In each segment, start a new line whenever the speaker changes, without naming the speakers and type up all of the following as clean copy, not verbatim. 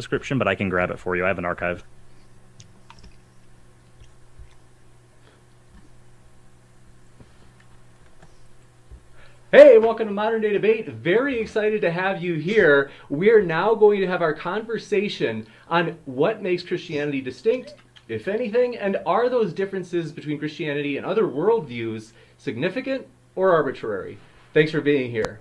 description, but I can grab it for you. I have an archive.
Hey, welcome to Modern Day Debate. Very excited to have you here. We're now going to have our conversation on what makes Christianity distinct, if anything, and are those differences between Christianity and other worldviews significant or arbitrary? Thanks for being here.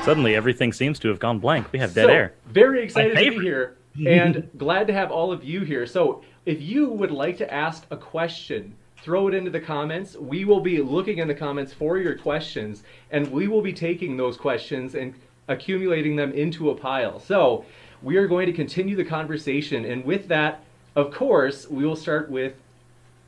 Suddenly, everything seems to have gone blank. We have dead air.
Very excited to be here and glad to have all of you here. So if you would like to ask a question, throw it into the comments. We will be looking in the comments for your questions, and we will be taking those questions and accumulating them into a pile. So we are going to continue the conversation, and with that, of course, we will start with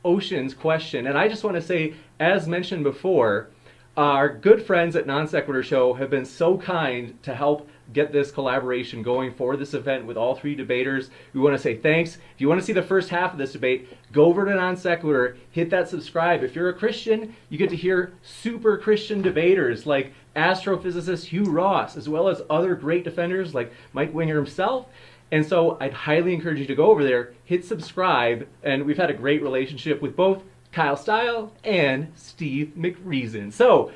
Ocean's question. And I just want to say, as mentioned before, our good friends at Nonsequitur Show have been so kind to help get this collaboration going for this event with all three debaters. We want to say thanks. If you want to see the first half of this debate, go over to Nonsequitur, hit that subscribe. If you're a Christian, you get to hear super Christian debaters like astrophysicist Hugh Ross, as well as other great defenders like Mike Winger himself. And so I'd highly encourage you to go over there, hit subscribe, and we've had a great relationship with both Kyle Stile and Steve McReason. So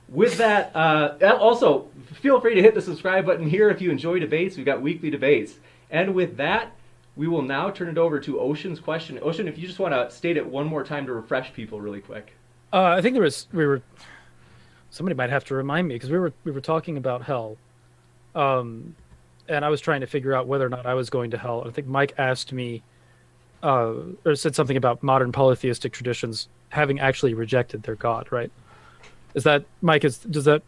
with that, also feel free to hit the subscribe button here if you enjoy debates. We've got weekly debates. And with that, we will now turn it over to Ocean's question. Ocean, if you just want to state it one more time to refresh people really quick.
I think somebody might have to remind me, because we were talking about hell. And I was trying to figure out whether or not I was going to hell. I think Mike asked me, or said something about modern polytheistic traditions having actually rejected their God, right? Is that, Mike, does that?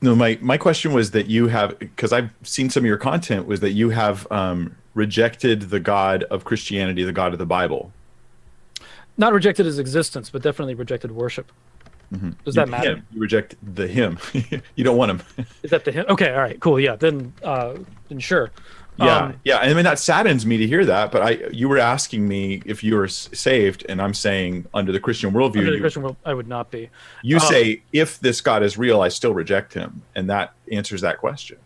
No, my question was that you have, because I've seen some of your content, was that you have rejected the God of Christianity, the God of the Bible.
Not rejected his existence, but definitely rejected worship. Mm-hmm. Does that matter?
You reject the him. You don't want him.
Is that the him? Okay, all right, cool. Yeah, then sure.
Yeah. I mean, that saddens me to hear that. But you were asking me if you were saved, and I'm saying under the Christian worldview.
Under the Christian world, I would not be.
You say if this God is real, I still reject him, and that answers that question.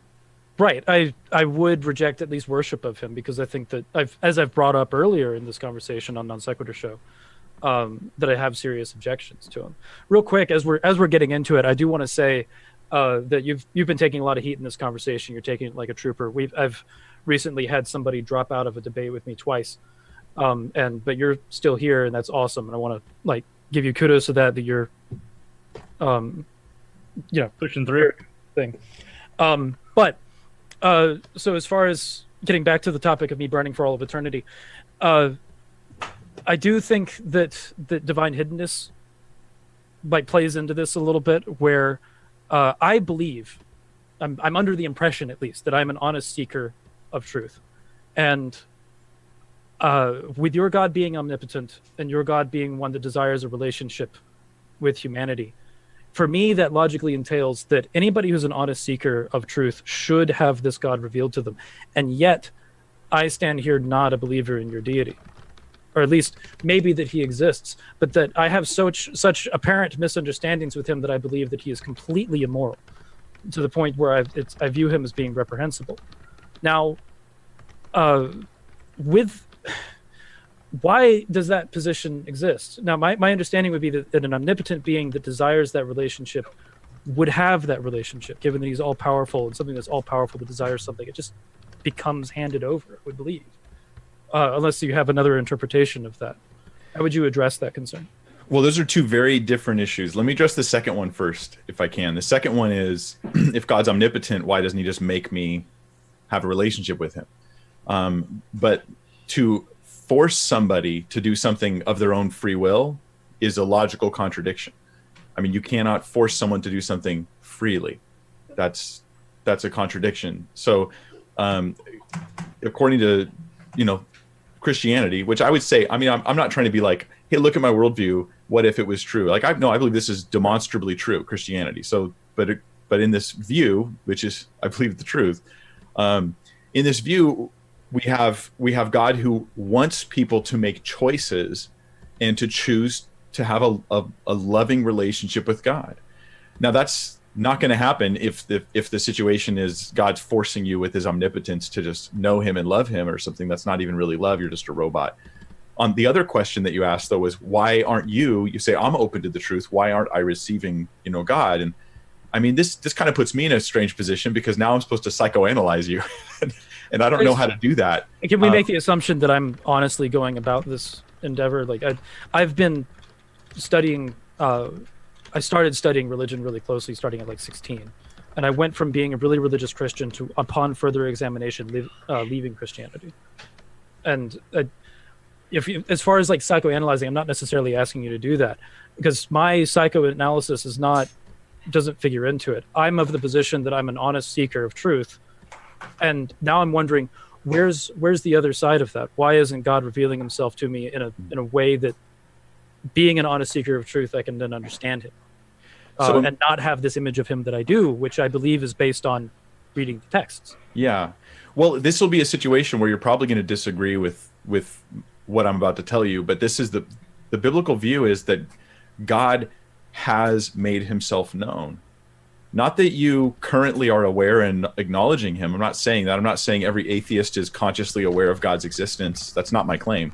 Right. I would reject at least worship of him, because I think that as I've brought up earlier in this conversation on Nonsequitur Show, that I have serious objections to him. Real quick, as we're getting into it, I do want to say that you've been taking a lot of heat in this conversation. You're taking it like a trooper. I've recently had somebody drop out of a debate with me twice, but you're still here, and that's awesome. And I want to give you kudos to that you're
pushing through
thing. But so as far as getting back to the topic of me burning for all of eternity, I do think that divine hiddenness plays into this a little bit, where I believe I'm under the impression, at least, that I'm an honest seeker of truth. And with your God being omnipotent and your God being one that desires a relationship with humanity, for me, that logically entails that anybody who's an honest seeker of truth should have this God revealed to them. And yet, I stand here not a believer in your deity. Or at least maybe that he exists, but that I have such apparent misunderstandings with him that I believe that he is completely immoral, to the point where I view him as being reprehensible. Now, why does that position exist? Now, my understanding would be that an omnipotent being that desires that relationship would have that relationship, given that he's all-powerful, and something that's all-powerful that desires something, it just becomes handed over, I would believe. Unless you have another interpretation of that. How would you address that concern?
Well, those are two very different issues. Let me address the second one first, if I can. The second one is, if God's omnipotent, why doesn't he just make me have a relationship with him? But to force somebody to do something of their own free will is a logical contradiction. I mean, you cannot force someone to do something freely. That's a contradiction. So according to, Christianity, which I would say, I mean, I'm not trying to be like, hey, look at my worldview. What if it was true? I believe this is demonstrably true, Christianity. So, but in this view, which is, I believe, the truth, in this view, we have God who wants people to make choices and to choose to have a loving relationship with God. Now, that's not going to happen if the situation is God's forcing you with his omnipotence to just know him and love him or something. That's not even really love. You're just a robot. On the other question that you asked, though, was why aren't you say, I'm open to the truth. Why aren't I receiving, God? And I mean, this kind of puts me in a strange position because now I'm supposed to psychoanalyze you. And I don't know how to do that.
Can we make the assumption that I'm honestly going about this endeavor? Like I've been studying, I started studying religion really closely starting at like 16. And I went from being a really religious Christian to, upon further examination, leaving Christianity. And as far as like psychoanalyzing, I'm not necessarily asking you to do that because my psychoanalysis doesn't figure into it. I'm of the position that I'm an honest seeker of truth. And now I'm wondering, where's the other side of that? Why isn't God revealing himself to me in a way that, being an honest seeker of truth, I can then understand him and not have this image of him that I do, which I believe is based on reading the texts.
Yeah. Well, this will be a situation where you're probably going to disagree with what I'm about to tell you, but this is the biblical view is that God has made himself known. Not that you currently are aware and acknowledging him. I'm not saying that. I'm not saying every atheist is consciously aware of God's existence. That's not my claim.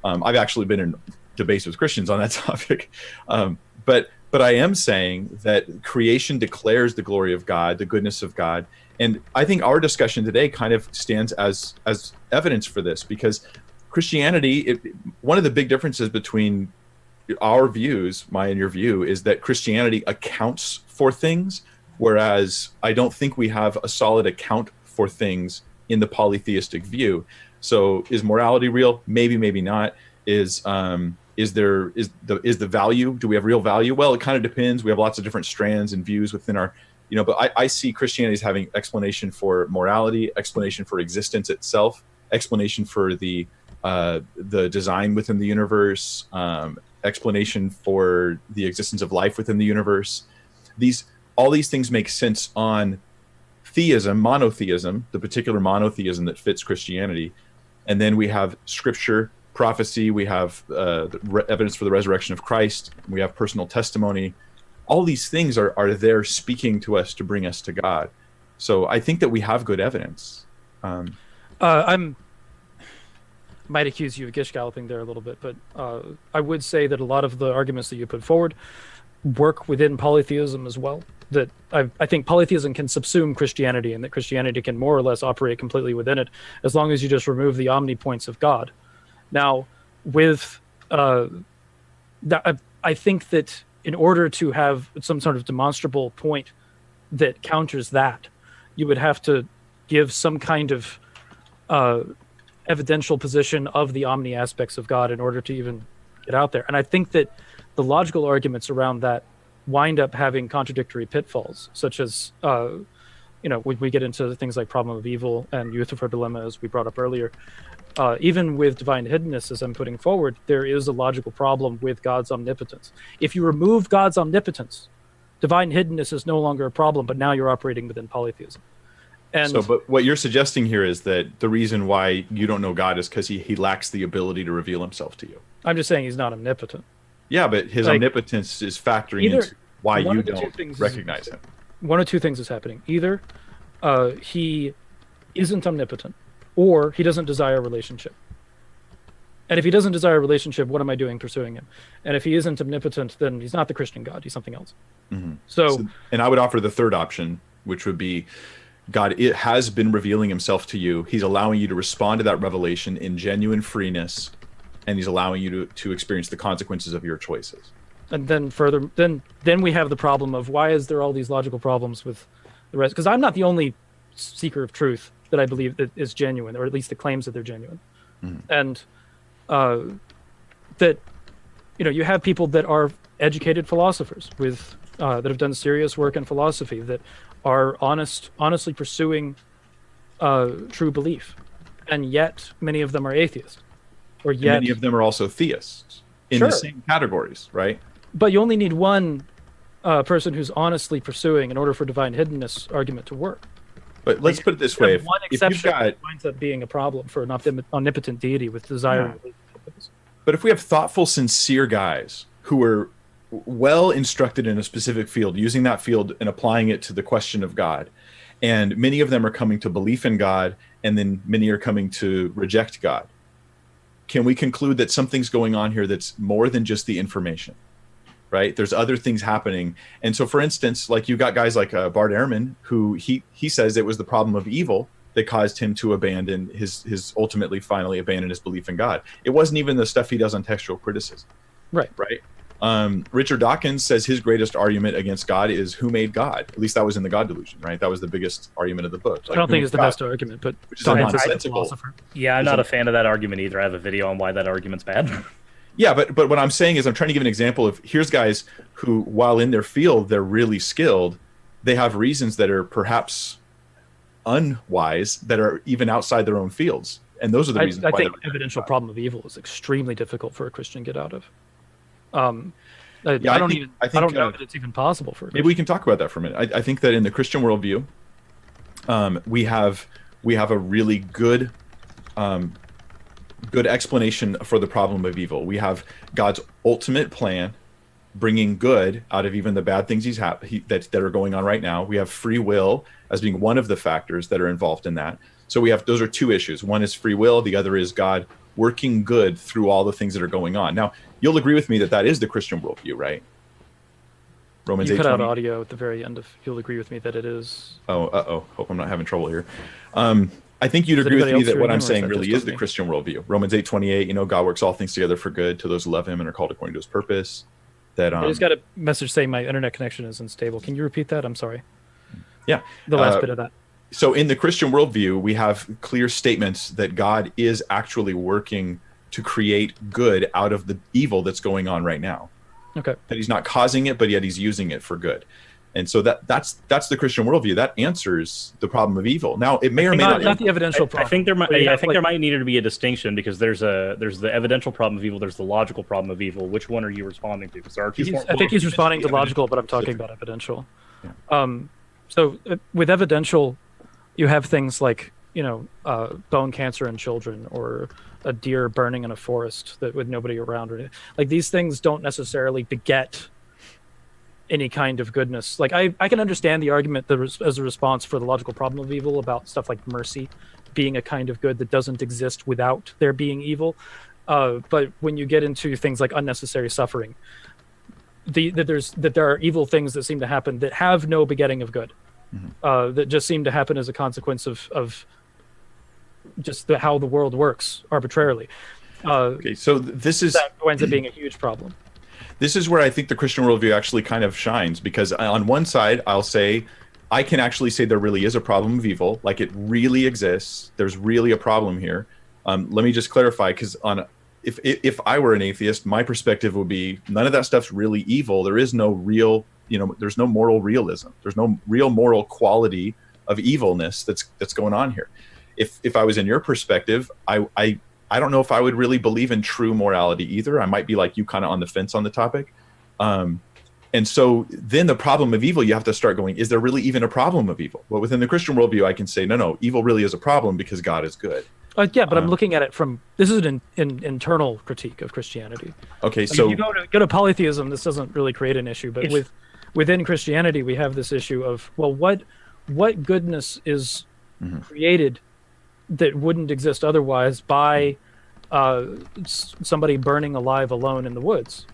I've actually been in debates with Christians on that topic. But I am saying that creation declares the glory of God, the goodness of God. And I think our discussion today kind of stands as evidence for this because Christianity, one of the big differences between our views, my and your view, is that Christianity accounts for things, whereas I don't think we have a solid account for things in the polytheistic view. So is morality real? Maybe, maybe not. Is the value? Do we have real value? Well, it kind of depends. We have lots of different strands and views within our, but I see Christianity as having explanation for morality, explanation for existence itself, explanation for the design within the universe, explanation for the existence of life within the universe. All these things make sense on theism, monotheism, the particular monotheism that fits Christianity. And then we have scripture, prophecy, we have evidence for the resurrection of Christ, we have personal testimony. All these things are there speaking to us to bring us to God. So I think that we have good evidence.
Might accuse you of gish galloping there a little bit, but I would say that a lot of the arguments that you put forward work within polytheism as well. That I think polytheism can subsume Christianity, and that Christianity can more or less operate completely within it, as long as you just remove the omnipoints of God. Now, with I think that in order to have some sort of demonstrable point that counters that, you would have to give some kind of evidential position of the omni aspects of God in order to even get out there. And I think that the logical arguments around that wind up having contradictory pitfalls, such as, we get into things like problem of evil and Euthyphro dilemma, as we brought up earlier. Even with divine hiddenness, as I'm putting forward, there is a logical problem with God's omnipotence. If you remove God's omnipotence, divine hiddenness is no longer a problem, but now you're operating within polytheism.
But what you're suggesting here is that the reason why you don't know God is because he lacks the ability to reveal himself to you.
I'm just saying he's not omnipotent.
Yeah, but his omnipotence is factoring into why you don't recognize him.
One of two things is happening. Either he isn't omnipotent, or he doesn't desire a relationship. And if he doesn't desire a relationship, what am I doing pursuing him? And if he isn't omnipotent, then he's not the Christian God. He's something else. Mm-hmm. And
I would offer the third option, which would be God has been revealing himself to you. He's allowing you to respond to that revelation in genuine freeness, and he's allowing you to experience the consequences of your choices.
And then further, then we have the problem of why is there all these logical problems with the rest? Because I'm not the only seeker of truth that I believe that is genuine, or at least the claims that they're genuine. Mm-hmm. And that, you have people that are educated philosophers with that have done serious work in philosophy that are honestly pursuing true belief, and yet many of them are atheists, or yet
many of them are also theists in the same categories, right?
But you only need one person who's honestly pursuing in order for divine hiddenness argument to work.
But let's put it this way:
one exception winds up being a problem for an omnipotent deity with desire.
But if we have thoughtful, sincere guys who are well instructed in a specific field, using that field and applying it to the question of God. And many of them are coming to belief in God, and then many are coming to reject God. Can we conclude that something's going on here that's more than just the information, right? There's other things happening. And so, for instance, like you got guys like Bart Ehrman, who he says it was the problem of evil that caused him to abandon his ultimately finally abandon his belief in God. It wasn't even the stuff he does on textual criticism.
Right.
Richard Dawkins says his greatest argument against God is who made God. At least that was in the God Delusion, right? That was the biggest argument of the book.
I don't think it's the best argument, but
which is a nonsensical.
Yeah, I'm not a fan of that argument either. I have a video on why that argument's bad.
Yeah, but what I'm saying is I'm trying to give an example of here's guys who, while in their field, they're really skilled. They have reasons that are perhaps unwise that are even outside their own fields. And those are the reasons
I
why
think evidential problem of evil is extremely difficult for a Christian to get out of. I don't know that it's even possible for a Christian.
Maybe we can talk about that for a minute. I think that in the Christian worldview, we have a really good explanation for the problem of evil. We have God's ultimate plan, bringing good out of even the bad things that are going on right now. We have free will as being one of the factors that are involved in that. So those are two issues. One is free will. The other is God working good through all the things that are going on. Now, you'll agree with me that is the Christian worldview, right? Romans 8:20.
You cut out audio at the very end of. You'll agree with me that it is.
Oh, hope I'm not having trouble here. I think you'd agree with me that what I'm saying really is the Christian worldview. Romans 8:28. God works all things together for good to those who love Him and are called according to His purpose. I just got
a message saying my internet connection is unstable. Can you repeat that? I'm sorry.
Yeah.
The last bit of that.
So in the Christian worldview, we have clear statements that God is actually working to create good out of the evil that's going on right now.
Okay.
That He's not causing it, but yet He's using it for good. And so that's the Christian worldview. That answers the problem of evil. Now, it may or may
not the evidential problem.
I think there might need to be a distinction because there's the evidential problem of evil, there's the logical problem of evil. Which one are you responding to? Because
I think he's responding to logical, but I'm talking about evidential.
Yeah.
So with evidential, you have things like bone cancer in children or a deer burning in a forest with nobody around, or like these things don't necessarily beget any kind of goodness. Like I can understand the argument as a response for the logical problem of evil about stuff like mercy being a kind of good that doesn't exist without there being evil. But when you get into things like unnecessary suffering, that there are evil things that seem to happen that have no begetting of good, that just seem to happen as a consequence of just how the world works arbitrarily.
Okay, so that
ends up being a huge problem.
This is where I think the Christian worldview actually kind of shines, because on one side, I'll say, I can actually say there really is a problem of evil, like it really exists. There's really a problem here. Let me just clarify, because if I were an atheist, my perspective would be none of that stuff's really evil. There is no real, there's no moral realism. There's no real moral quality of evilness that's going on here. If I was in your perspective, I don't know if I would really believe in true morality either. I might be like you, kind of on the fence on the topic. And so then the problem of evil, you have to start going, is there really even a problem of evil? Well, within the Christian worldview, I can say, no, evil really is a problem because God is good.
Yeah, but I'm looking at it from, this is an internal critique of Christianity.
Okay, so
if you go to polytheism, this doesn't really create an issue, but within Christianity, we have this issue of, well, what goodness is created that wouldn't exist otherwise by somebody burning alive alone in the woods.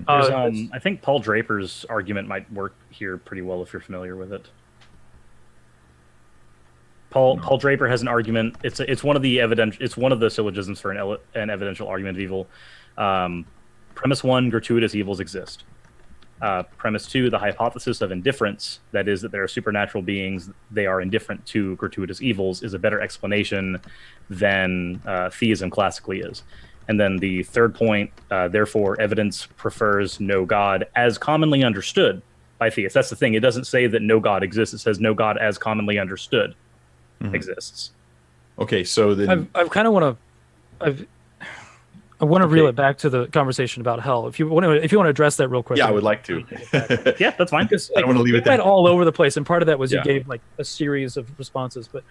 I think Paul Draper's argument might work here pretty well if you're familiar with it. Paul Draper has an argument. It's one of the syllogisms for an evidential argument of evil. Premise 1: gratuitous evils exist. Premise 2: the hypothesis of indifference, that is, that there are supernatural beings, they are indifferent to gratuitous evils, is a better explanation than theism classically is. And then the third point, therefore, evidence prefers no God as commonly understood by theists. That's the thing. It doesn't say that no God exists. It says no God as commonly understood exists.
Okay, so then
I want to reel it back to the conversation about hell. If you want to address that real quick.
Yeah, I would like to.
Yeah, that's fine.
Because,
I don't want to leave it there.
All over the place, and part of that was you gave like a series of responses. But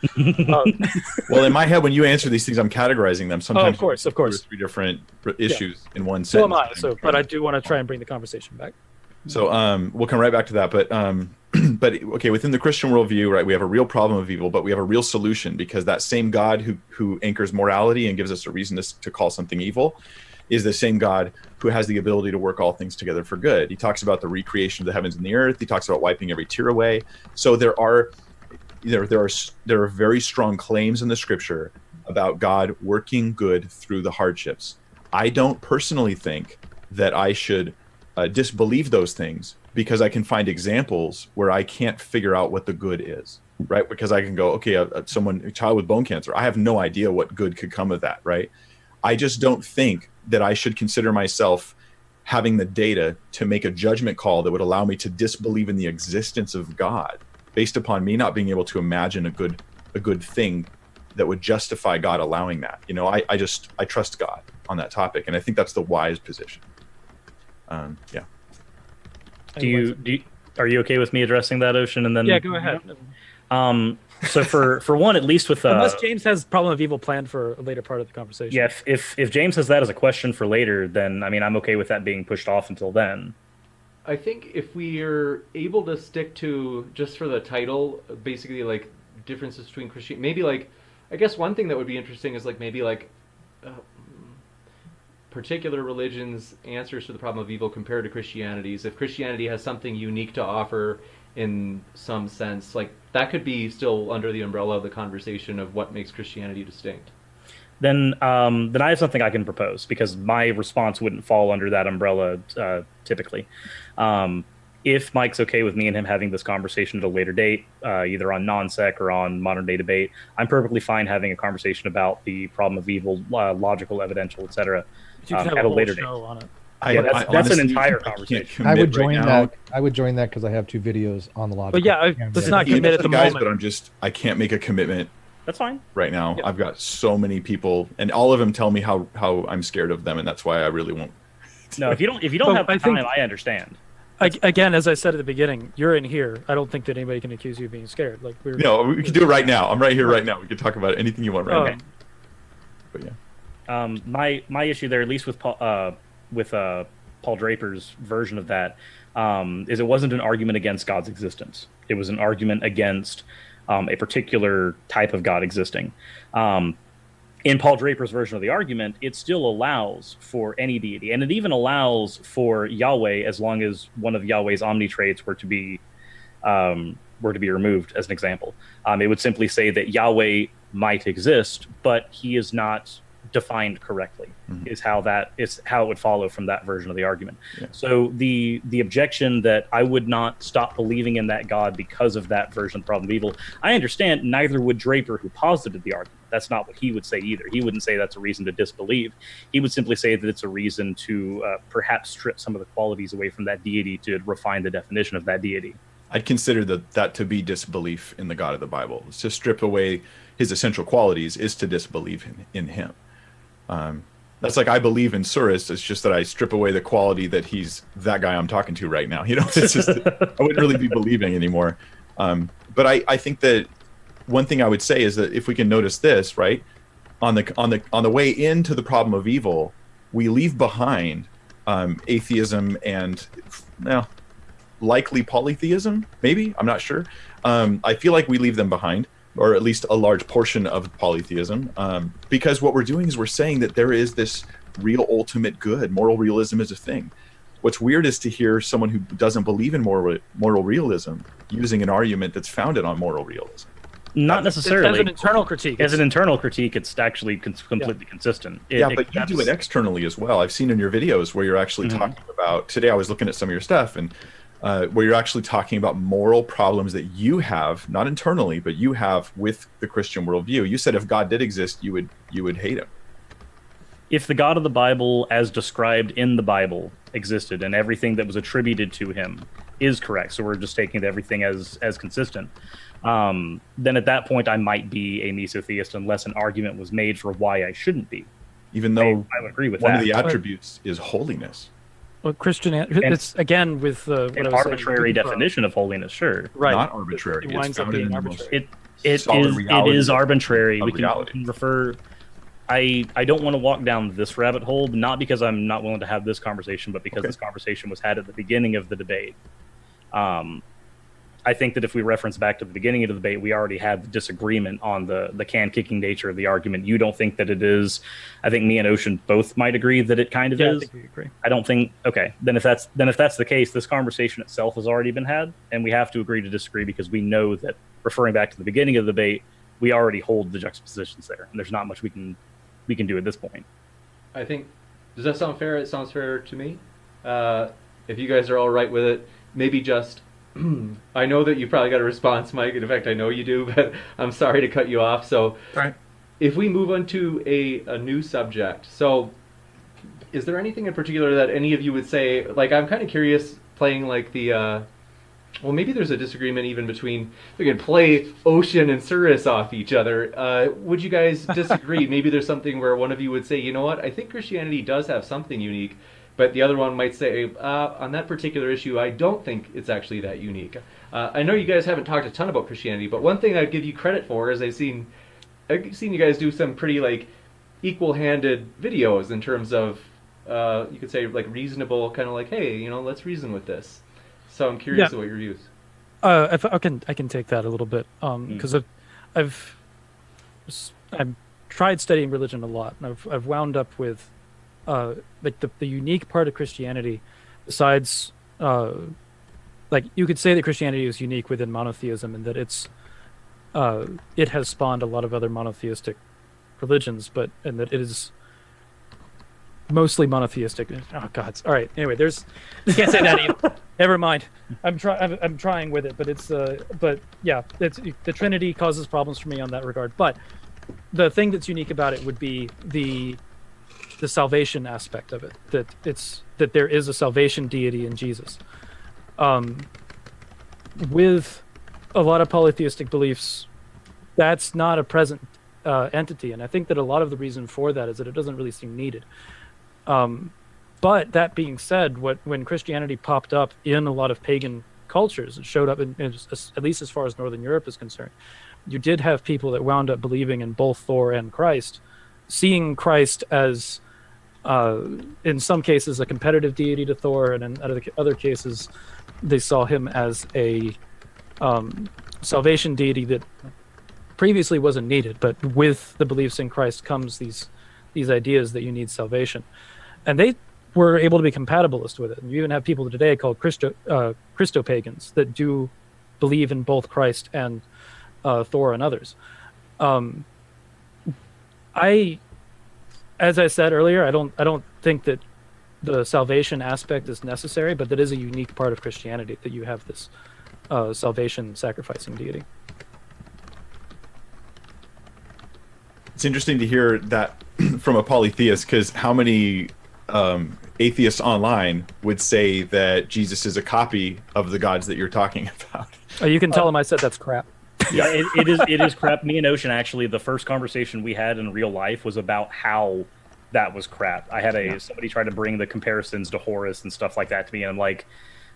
well, in my head, when you answer these things, I'm categorizing them. Sometimes,
of course,
two or three different issues in one sentence.
So am I. But I do want to try and bring the conversation back.
So we'll come right back to that, but okay, within the Christian worldview, right, we have a real problem of evil, but we have a real solution, because that same God who anchors morality and gives us a reason to call something evil is the same God who has the ability to work all things together for good. He talks about the recreation of the heavens and the earth. He talks about wiping every tear away. So there are very strong claims in the scripture about God working good through the hardships. I don't personally think that I should disbelieve those things, because I can find examples where I can't figure out what the good is, right? Because I can go, okay, a child with bone cancer, I have no idea what good could come of that, right? I just don't think that I should consider myself having the data to make a judgment call that would allow me to disbelieve in the existence of God based upon me not being able to imagine a good thing that would justify God allowing that. You know, I trust God on that topic, and I think that's the wise position. Yeah.
Are you okay with me addressing that, Ocean? And then
Yeah, go ahead.
So for one, at least with
Unless James has problem of evil planned for a later part of the conversation.
yeah, if James has that as a question for later, then I mean I'm okay with that being pushed off until then.
I think if we are able to stick to, just for the title, basically like differences between Christian, maybe like, I guess one thing that would be interesting is like maybe like particular religions' answers to the problem of evil compared to Christianity's. If Christianity has something unique to offer in some sense, like that could be still under the umbrella of the conversation of what makes Christianity distinct.
Then I have something I can propose, because my response wouldn't fall under that umbrella typically. If Mike's okay with me and him having this conversation at a later date, either on non-sec or on modern day debate, I'm perfectly fine having a conversation about the problem of evil, logical, evidential, etc.
You could have
at
a
a later date.
show on it.
That's
honestly,
an entire
I can't
conversation.
commit
I would join
right now.
that. I would join that because I have 2 videos on the logical.
But yeah, let's not commit at the
guys,
moment.
but I can't make a commitment
That's fine.
right now.
Yeah.
I've got so many people, and all of them tell me how I'm scared of them, and that's why I really won't.
No, if you don't
But
have the
I think-
time, I understand.
Again, as I said at the beginning, you're in here. I don't think that anybody can accuse you of being scared. Like
No, we can do it right now. I'm right here right now. We can talk about anything you want right now. But yeah.
My issue there, at least with Paul Draper's version of that, is it wasn't an argument against God's existence. It was an argument against a particular type of God existing. In Paul Draper's version of the argument, it still allows for any deity, and it even allows for Yahweh as long as one of Yahweh's omni traits were to be removed. As an example, it would simply say that Yahweh might exist, but he is not defined correctly. Is how it would follow from that version of the argument.
Yeah.
So the objection that I would not stop believing in that God because of that version of the problem of evil, I understand. Neither would Draper, who posited the argument. That's not what he would say either. He wouldn't say that's a reason to disbelieve. He would simply say that it's a reason to perhaps strip some of the qualities away from that deity to refine the definition of that deity.
I'd consider that to be disbelief in the God of the Bible. It's to strip away his essential qualities is to disbelieve in him. That's like I believe in Suris. It's just that I strip away the quality that he's that guy I'm talking to right now. You know, it's just I wouldn't really be believing anymore. But I think that one thing I would say is that if we can notice this, right, on the way into the problem of evil, we leave behind atheism and likely polytheism. Maybe, I'm not sure. I feel like we leave them behind, or at least a large portion of polytheism, because what we're doing is we're saying that there is this real ultimate good. Moral realism is a thing. What's weird is to hear someone who doesn't believe in moral realism using an argument that's founded on moral realism.
Not necessarily.
As an internal critique.
As an internal critique, it's actually completely consistent.
But you do it externally as well. I've seen in your videos where you're actually talking about, today I was looking at some of your stuff, and where you're actually talking about moral problems that you have, not internally, but you have with the Christian worldview. You said if God did exist, you would hate him.
If the God of the Bible, as described in the Bible, existed and everything that was attributed to him is correct, so we're just taking everything as consistent, then at that point I might be a mesotheist unless an argument was made for why I shouldn't be.
Even though
I would agree with
one
that.
of the attributes is holiness.
Well, it's again with what
An
I was
arbitrary
saying,
definition of holiness, sure.
right?
Not arbitrary.
It
It's
winds up
founded
being
in the
arbitrary.
It
solid
is
reality
arbitrary.
of
We can
reality.
refer. I don't want to walk down this rabbit hole, not because I'm not willing to have this conversation, but because this conversation was had at the beginning of the debate. I think that if we reference back to the beginning of the debate, we already had the disagreement on the can-kicking nature of the argument. You don't think that it is. I think me and Ocean both might agree that it kind of is.
I think we agree.
I don't think. Okay, then if that's the case, this conversation itself has already been had, and we have to agree to disagree because we know that referring back to the beginning of the debate, we already hold the juxtapositions there, and there's not much we can do at this point.
I think, does that sound fair? It sounds fair to me. If you guys are all right with it, maybe just, I know that you probably got a response, Mike. In fact, I know you do, but I'm sorry to cut you off. So
Right.
if we move on to a new subject, so is there anything in particular that any of you would say, like, I'm kind of curious playing like the, well, maybe there's a disagreement even between, we can play Ocean and Suris off each other. Would you guys disagree? Maybe there's something where one of you would say, you know what, I think Christianity does have something unique, but the other one might say, on that particular issue, I don't think it's actually that unique. I know you guys haven't talked a ton about Christianity, but one thing I'd give you credit for is I've seen you guys do some pretty like equal-handed videos in terms of, you could say like reasonable, kind of like, hey, you know, let's reason with this. So I'm curious what your views.
If I can take that a little bit because I've tried studying religion a lot, and I've wound up with like the unique part of Christianity, besides like you could say that Christianity is unique within monotheism and that it has spawned a lot of other monotheistic religions, and that it is mostly monotheistic. Oh God! All right. Anyway, you can't say that either. Never mind. I'm trying with it, but it's the Trinity causes problems for me on that regard. But the thing that's unique about it would be the salvation aspect of it. That there is a salvation deity in Jesus. With a lot of polytheistic beliefs, that's not a present entity, and I think that a lot of the reason for that is that it doesn't really seem needed. But that being said, when Christianity popped up in a lot of pagan cultures, it showed up at least as far as Northern Europe is concerned. You did have people that wound up believing in both Thor and Christ, seeing Christ as, in some cases, a competitive deity to Thor, and in other cases, they saw him as a salvation deity that previously wasn't needed. But with the beliefs in Christ comes these ideas that you need salvation, and they were able to be compatibilist with it. And you even have people today called Christopagans that do believe in both Christ and Thor and others. As I said earlier, I don't think that the salvation aspect is necessary, but that is a unique part of Christianity, that you have this salvation sacrificing deity.
It's interesting to hear that from a polytheist, because how many atheists online would say that Jesus is a copy of the gods that you're talking about?
You can tell them I said that's crap.
Yeah, it is crap. Me and Ocean, actually, the first conversation we had in real life was about how that was crap. I had somebody try to bring the comparisons to Horus and stuff like that to me, and I'm like,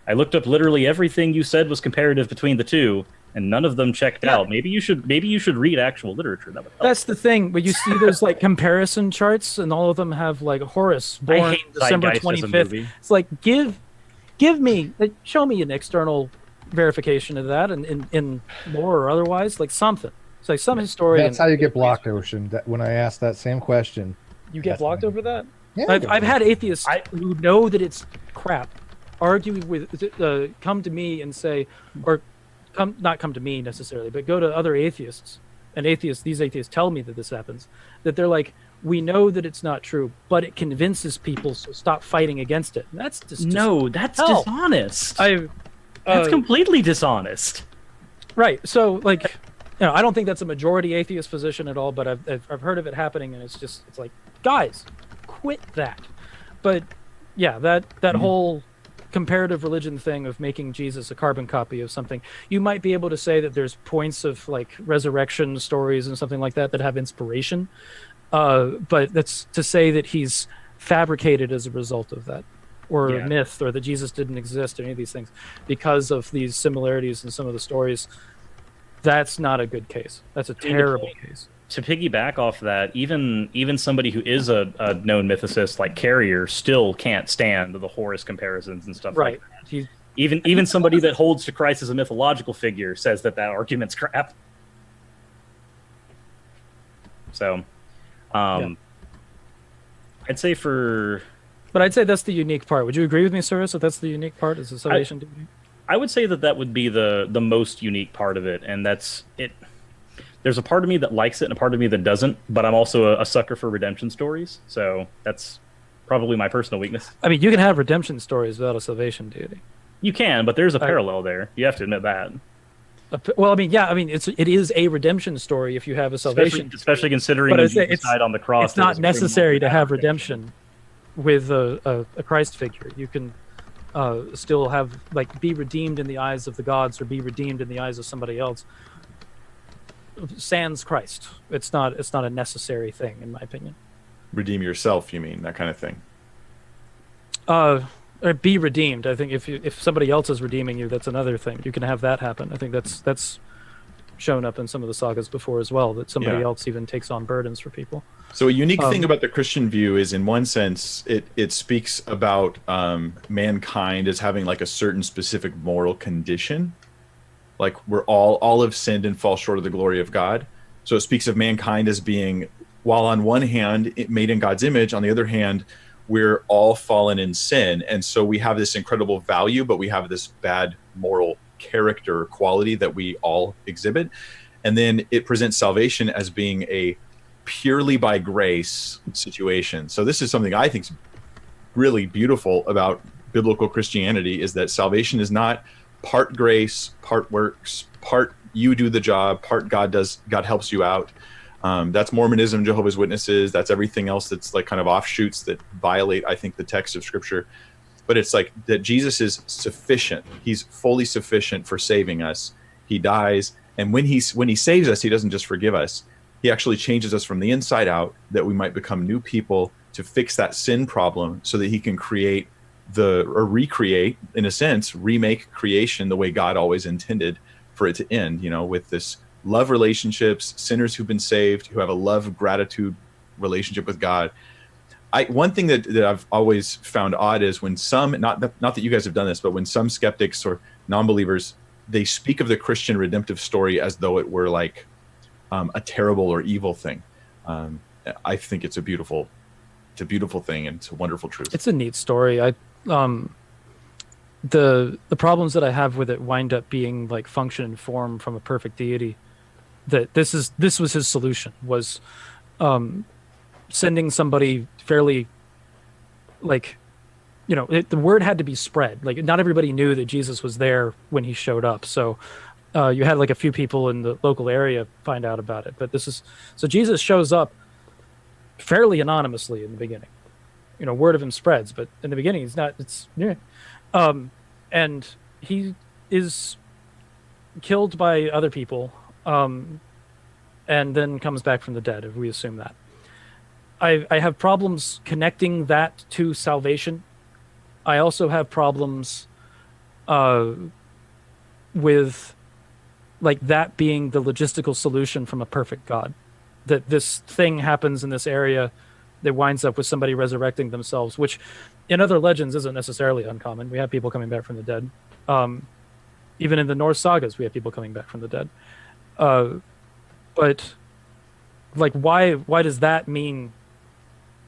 I looked up literally everything you said was comparative between the two, and none of them checked out. Maybe you should read actual literature. That would help.
That's the thing. But you see those like comparison charts, and all of them have like Horus born December 25th. It's like give me, show me an external verification of that, and in lore or otherwise, like something. It's like some historian.
That's how you get blocked, Ocean. That when I ask that same question,
you get blocked over that.
Yeah,
I've had atheists who know that it's crap argue with, come to me and say, or not come to me necessarily, but go to other atheists. And these atheists tell me that this happens, that they're like, we know that it's not true, but it convinces people, so stop fighting against it. And that's just
that's dishonest.
That's
completely dishonest.
Right. So, like, I don't think that's a majority atheist position at all, but I've heard of it happening, and it's like, guys, quit that. But yeah, that whole comparative religion thing of making Jesus a carbon copy of something, you might be able to say that there's points of like resurrection stories and something like that have inspiration, but that's to say that he's fabricated as a result of that, or a myth, or that Jesus didn't exist, or any of these things, because of these similarities in some of the stories. That's not a good case. That's a terrible case.
To piggyback off that, even somebody who is a known mythicist like Carrier still can't stand the Horus comparisons and stuff
Right.
like that. Even somebody that holds to Christ as a mythological figure says that argument's crap. So, I'd say
But I'd say that's the unique part. Would you agree with me, Suris, that that's the unique part? Is the salvation duty?
I would say that would be the most unique part of it, and that's it. There's a part of me that likes it and a part of me that doesn't, but I'm also a sucker for redemption stories, so that's probably my personal weakness.
I mean, you can have redemption stories without a salvation duty.
You can, but there's a parallel there. You have to admit that.
Well, I mean, yeah, I mean, it is a redemption story if you have a salvation,
especially considering that Jesus died on the cross.
It's not necessary to have redemption with a Christ figure. You can still have be redeemed in the eyes of the gods or be redeemed in the eyes of somebody else. Sans Christ, it's not a necessary thing, in my opinion.
Redeem yourself, you mean, that kind of thing?
Or be redeemed. I think if somebody else is redeeming you, that's another thing. You can have that happen. I think that's shown up in some of the sagas before as well, that somebody else even takes on burdens for people.
So a unique thing about the Christian view is, in one sense, it speaks about mankind as having a certain specific moral condition. Like we're all have sinned and fall short of the glory of God. So it speaks of mankind as being, while on one hand made in God's image, on the other hand, we're all fallen in sin. And so we have this incredible value, but we have this bad moral character quality that we all exhibit. And then it presents salvation as being a purely by grace situation. So this is something I think is really beautiful about biblical Christianity, is that salvation is not part grace, part works, part you do the job, part God helps you out. That's Mormonism, Jehovah's Witnesses. That's everything else that's kind of offshoots that violate, I think, the text of Scripture. But it's that Jesus is sufficient. He's fully sufficient for saving us. He dies, and when he saves us, he doesn't just forgive us. He actually changes us from the inside out, that we might become new people, to fix that sin problem, so that he can recreate, in a sense, remake creation the way God always intended for it to end, with this love relationships, sinners who've been saved, who have a love gratitude relationship with God. One thing that I've always found odd is when some, not that you guys have done this, but when some skeptics or non-believers, they speak of the Christian redemptive story as though it were a terrible or evil thing. I think it's a beautiful thing, and it's a wonderful truth. It's
a neat story. The problems that I have with it wind up being function and form from a perfect deity. That this was his solution, was sending somebody fairly the word had to be spread. Not everybody knew that Jesus was there when he showed up. So you had a few people in the local area find out about it. But so Jesus shows up fairly anonymously in the beginning. Word of him spreads, but in the beginning and he is killed by other people, and then comes back from the dead, if we assume that. I have problems connecting that to salvation. I also have problems with that being the logistical solution from a perfect God. That this thing happens in this area that winds up with somebody resurrecting themselves, which in other legends isn't necessarily uncommon. We have people coming back from the dead. Even in the Norse sagas, we have people coming back from the dead. But why does that mean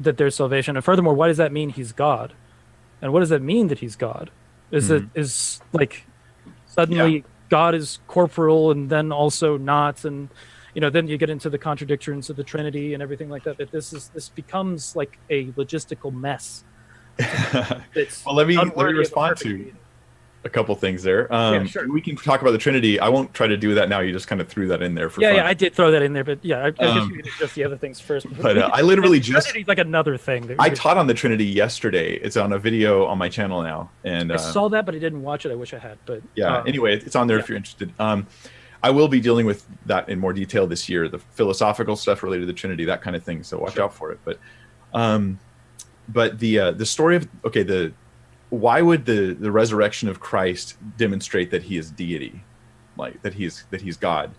that there's salvation? And furthermore, why does that mean he's God? And what does that mean that he's God? Is suddenly God is corporal and then also not, and then you get into the contradictions of the Trinity and everything like that. That this becomes a logistical mess.
Well, let me respond to a couple things there.
Sure.
We can talk about the Trinity. I won't try to do that now. You just kind of threw that in there for fun.
Yeah, I did throw that in there, but I guess you can address the other things first.
But I literally just
Trinity's another thing.
I taught on the Trinity yesterday. It's on a video on my channel now, and
I saw that, but I didn't watch it. I wish I had. But
anyway, it's on there if you're interested. I will be dealing with that in more detail this year, the philosophical stuff related to the Trinity, that kind of thing. So watch out for it. But the story of why would the resurrection of Christ demonstrate that he is deity, that he's God?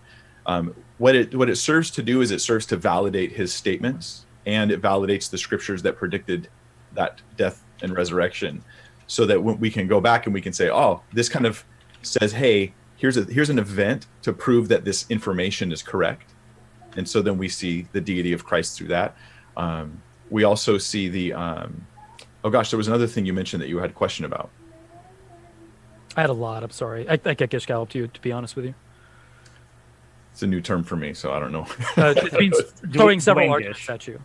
What it serves to do is it serves to validate his statements, and it validates the scriptures that predicted that death and resurrection, so that we can go back and we can say, oh, this kind of says, hey, here's an event to prove that this information is correct. And so then we see the deity of Christ through that. We also see the oh gosh, there was another thing you mentioned that you had a question about.
I had a lot. I'm sorry. I get gish galloped to you, to be honest with you.
It's a new term for me, so I don't know.
It means throwing several
Dwayne
arguments
Gish.
at you.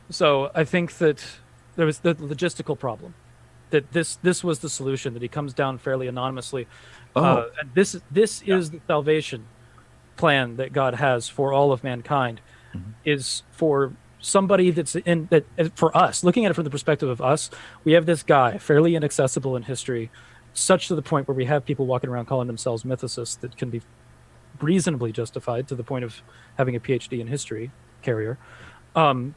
So I think that there was the logistical problem, that this was the solution, that he comes down fairly anonymously. And this is the salvation plan that God has for all of mankind, is for somebody that's in that, for us, looking at it from the perspective of us, we have this guy fairly inaccessible in history, such to the point where we have people walking around calling themselves mythicists that can be reasonably justified, to the point of having a PhD in history carrier. And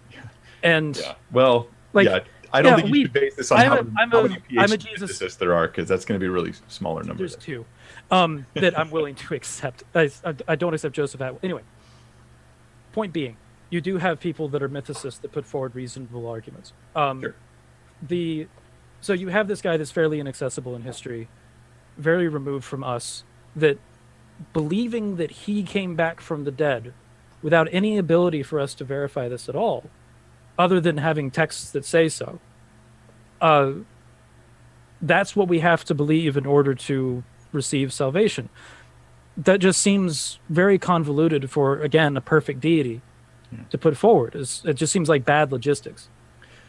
well,
like,
I don't think you should base this on how many
I'm a
PhD
Jesus.
physicists there are, because that's going to be a really smaller number.
There's two that I'm willing to accept. I don't accept Joseph Atwell. Anyway, point being, you do have people that are mythicists that put forward reasonable arguments.
Sure.
So you have this guy that's fairly inaccessible in history, very removed from us, that believing that he came back from the dead without any ability for us to verify this at all, other than having texts that say so. That's what we have to believe in order to receive salvation. That just seems very convoluted for, again, a perfect deity to put forward. It just seems like bad logistics.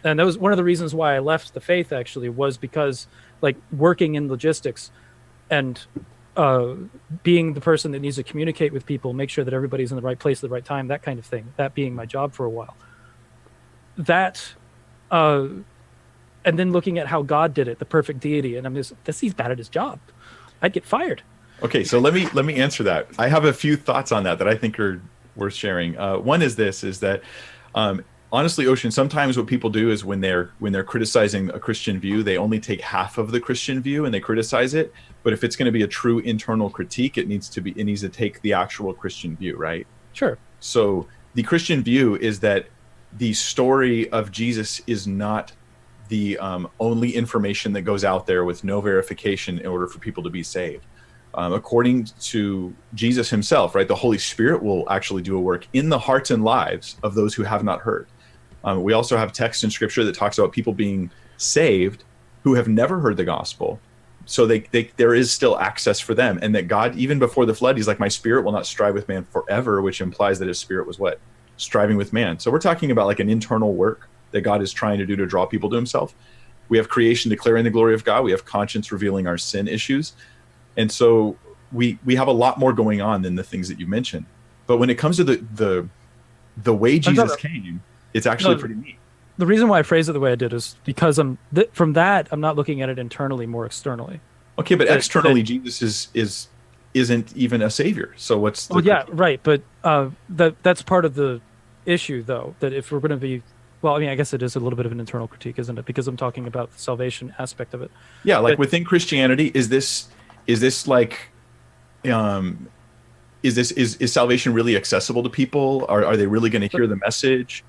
And that was one of the reasons why I left the faith, actually, was because, like, working in logistics and being the person that needs to communicate with people, make sure that everybody's in the right place at the right time, that kind of thing, that being my job for a while. And then looking at how God did it, the perfect deity, and I'm just, he's bad at his job. I'd get fired.
Okay, so let me answer that. I have a few thoughts on that I think are worth sharing. One is that honestly, Ocean, sometimes what people do is when they're criticizing a Christian view, they only take half of the Christian view and they criticize it. But if it's going to be a true internal critique, it needs to take the actual Christian view, right?
Sure.
So the Christian view is that the story of Jesus is not the only information that goes out there with no verification in order for people to be saved. According to Jesus himself, right, the Holy Spirit will actually do a work in the hearts and lives of those who have not heard. We also have text in Scripture that talks about people being saved who have never heard the gospel. So there is still access for them, and that God, even before the flood, he's like, my spirit will not strive with man forever, which implies that his spirit was what? Striving with man. So we're talking about like an internal work that God is trying to do to draw people to himself. We have creation declaring the glory of God. We have conscience revealing our sin issues. And so we have a lot more going on than the things that you mentioned. But when it comes to the way Jesus came, it's actually pretty neat.
The reason why I phrase it the way I did is because from that, I'm not looking at it internally, more externally.
Okay, but externally, Jesus isn't even a savior. So what's the
yeah, right. But that's part of the issue, though, that if we're going to be, well, I mean, I guess it is a little bit of an internal critique, isn't it? Because I'm talking about the salvation aspect of it.
Yeah, like within Christianity, is salvation really accessible to people? Are they really going to hear the message?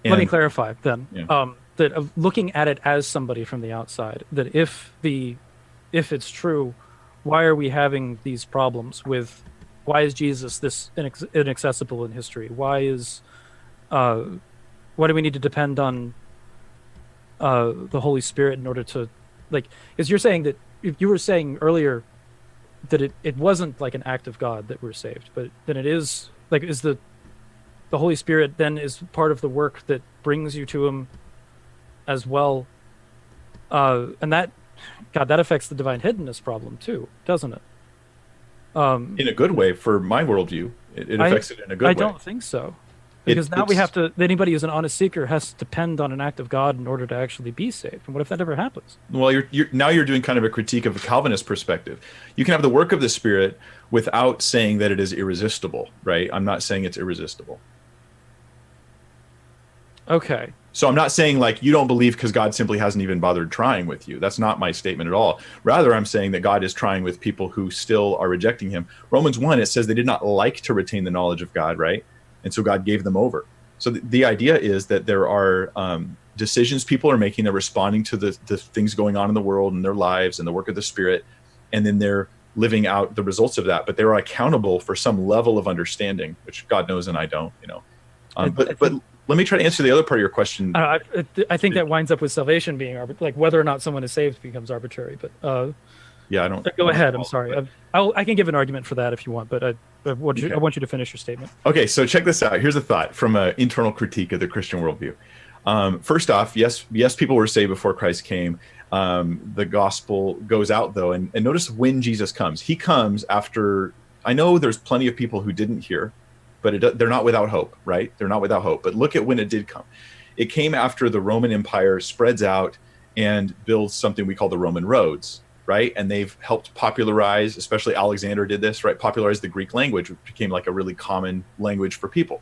Let me clarify then.
Yeah.
That of looking at it as somebody from the outside, that if it's true, why are we having these problems with? Why is Jesus this inaccessible in history? Why do we need to depend on the Holy Spirit in order to, like? Is you're saying that you were saying earlier that it wasn't like an act of God that we're saved, but then it is like, is the Holy Spirit then is part of the work that brings you to him as well, and that affects the divine hiddenness problem too, doesn't it?
In a good way, for my worldview, it affects it in a good way.
I don't think so, because now we have to. Anybody who's an honest seeker has to depend on an act of God in order to actually be saved. And what if that never happens?
Well, you're doing kind of a critique of a Calvinist perspective. You can have the work of the Spirit without saying that it is irresistible, right? I'm not saying it's irresistible.
Okay.
So I'm not saying like you don't believe because God simply hasn't even bothered trying with you. That's not my statement at all. Rather, I'm saying that God is trying with people who still are rejecting him. Romans 1, it says they did not like to retain the knowledge of God, right? And so God gave them over. So the idea is that there are decisions people are making. They're responding to the things going on in the world and their lives and the work of the Spirit. And then they're living out the results of that. But they're accountable for some level of understanding, which God knows and I don't, you know. But let me try to answer the other part of your question.
I think that winds up with salvation being like whether or not someone is saved becomes arbitrary. But
yeah, I don't.
Go ahead. I'm sorry. I can give an argument for that if you want, but I want you to finish your statement.
Okay, so check this out. Here's a thought from an internal critique of the Christian worldview. First off, yes, people were saved before Christ came. The gospel goes out though, and notice when Jesus comes. He comes after. I know there's plenty of people who didn't hear. But they're not without hope, right? They're not without hope. But look at when it did come. It came after the Roman Empire spreads out and builds something we call the Roman roads, right? And they've helped popularize, especially Alexander did this, right? Popularize the Greek language, which became like a really common language for people.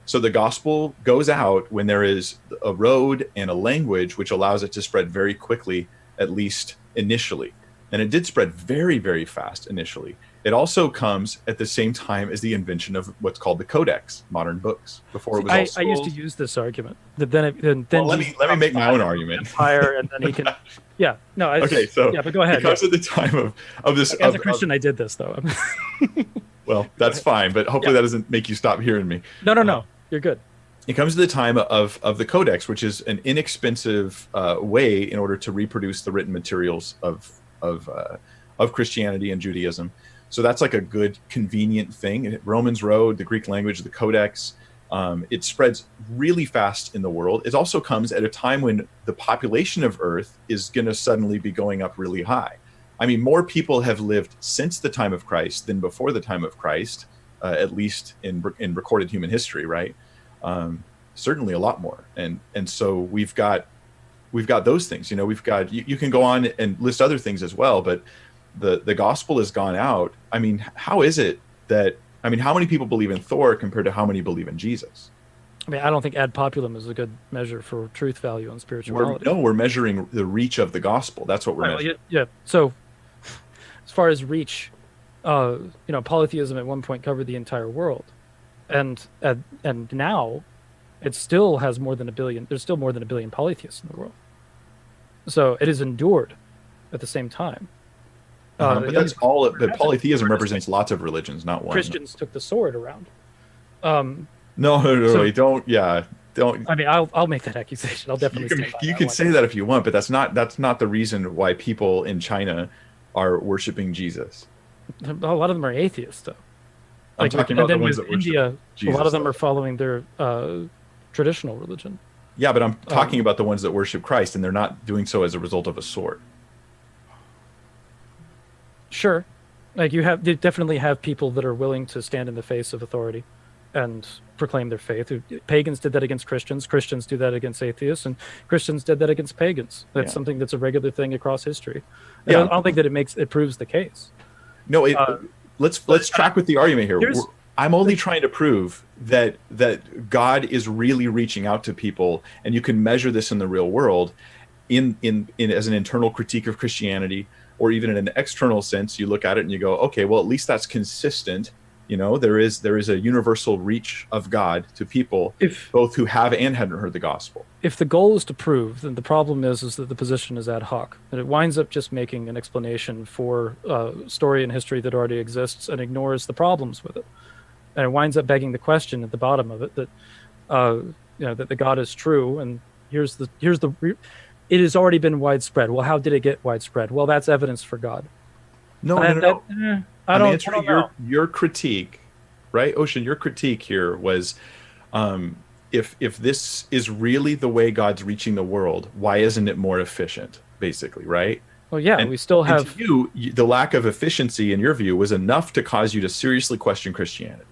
So the gospel goes out when there is a road and a language which allows it to spread very quickly, at least initially. And it did spread very, very fast initially. It also comes at the same time as the invention of what's called the Codex, modern books. Before it was
I used to use this argument. That then
let me make my own argument.
Empire, and then he can. Yeah. No.
Okay. So
yeah, but go ahead.
It comes at the time of this.
As a Christian, I did this though.
Well, that's fine, but hopefully that doesn't make you stop hearing me.
No. You're good.
It comes to the time of the Codex, which is an inexpensive way in order to reproduce the written materials of Christianity and Judaism. So that's like a good, convenient thing. Romans Road, the Greek language, the Codex, it spreads really fast in the world. It also comes at a time when the population of Earth is going to suddenly be going up really high. I mean, more people have lived since the time of Christ than before the time of Christ, at least in recorded human history, right? Certainly a lot more. And so we've got those things. You know, we've got you can go on and list other things as well, but the gospel has gone out. I mean, how is it that, I mean, how many people believe in Thor compared to how many believe in Jesus?
I mean, I don't think ad populum is a good measure for truth value and spirituality.
We're measuring the reach of the gospel. That's what we're measuring.
Yeah. So as far as reach, polytheism at one point covered the entire world. And now it still has more than a billion. There's still more than a billion polytheists in the world. So it has endured at the same time.
But that's all. But polytheism represents lots of religions, not one.
Christians took the sword around.
No, don't. Yeah, don't.
I mean, I'll make that accusation. I'll definitely.
You can say that if you want, but that's not the reason why people in China are worshiping Jesus.
A lot of them are atheists, though.
I'm talking about the ones that worship
India,
Jesus,
a lot of them are following their traditional religion.
Yeah, but I'm talking about the ones that worship Christ, and they're not doing so as a result of a sword.
Sure, like you definitely have people that are willing to stand in the face of authority and proclaim their faith. Pagans did that against Christians. Christians do that against atheists, and Christians did that against pagans. That's something that's a regular thing across history. I don't think that it proves the case.
No, let's track with the argument here. I'm only trying to prove that God is really reaching out to people, and you can measure this in the real world, in as an internal critique of Christianity, or even in an external sense. You look at it and you go, okay, well, at least that's consistent. You know, there is a universal reach of God to people, both who have and hadn't heard the gospel.
If the goal is to prove, then the problem is that the position is ad hoc, that it winds up just making an explanation for story and history that already exists and ignores the problems with it, and it winds up begging the question at the bottom of it that that the God is true, and it has already been widespread. Well, how did it get widespread? Well, that's evidence for God.
No. I'm answering your critique, right, Ocean? Your critique here was, if this is really the way God's reaching the world, why isn't it more efficient? Basically, right?
Well, yeah, we still have.
To you, the lack of efficiency, in your view, was enough to cause you to seriously question Christianity.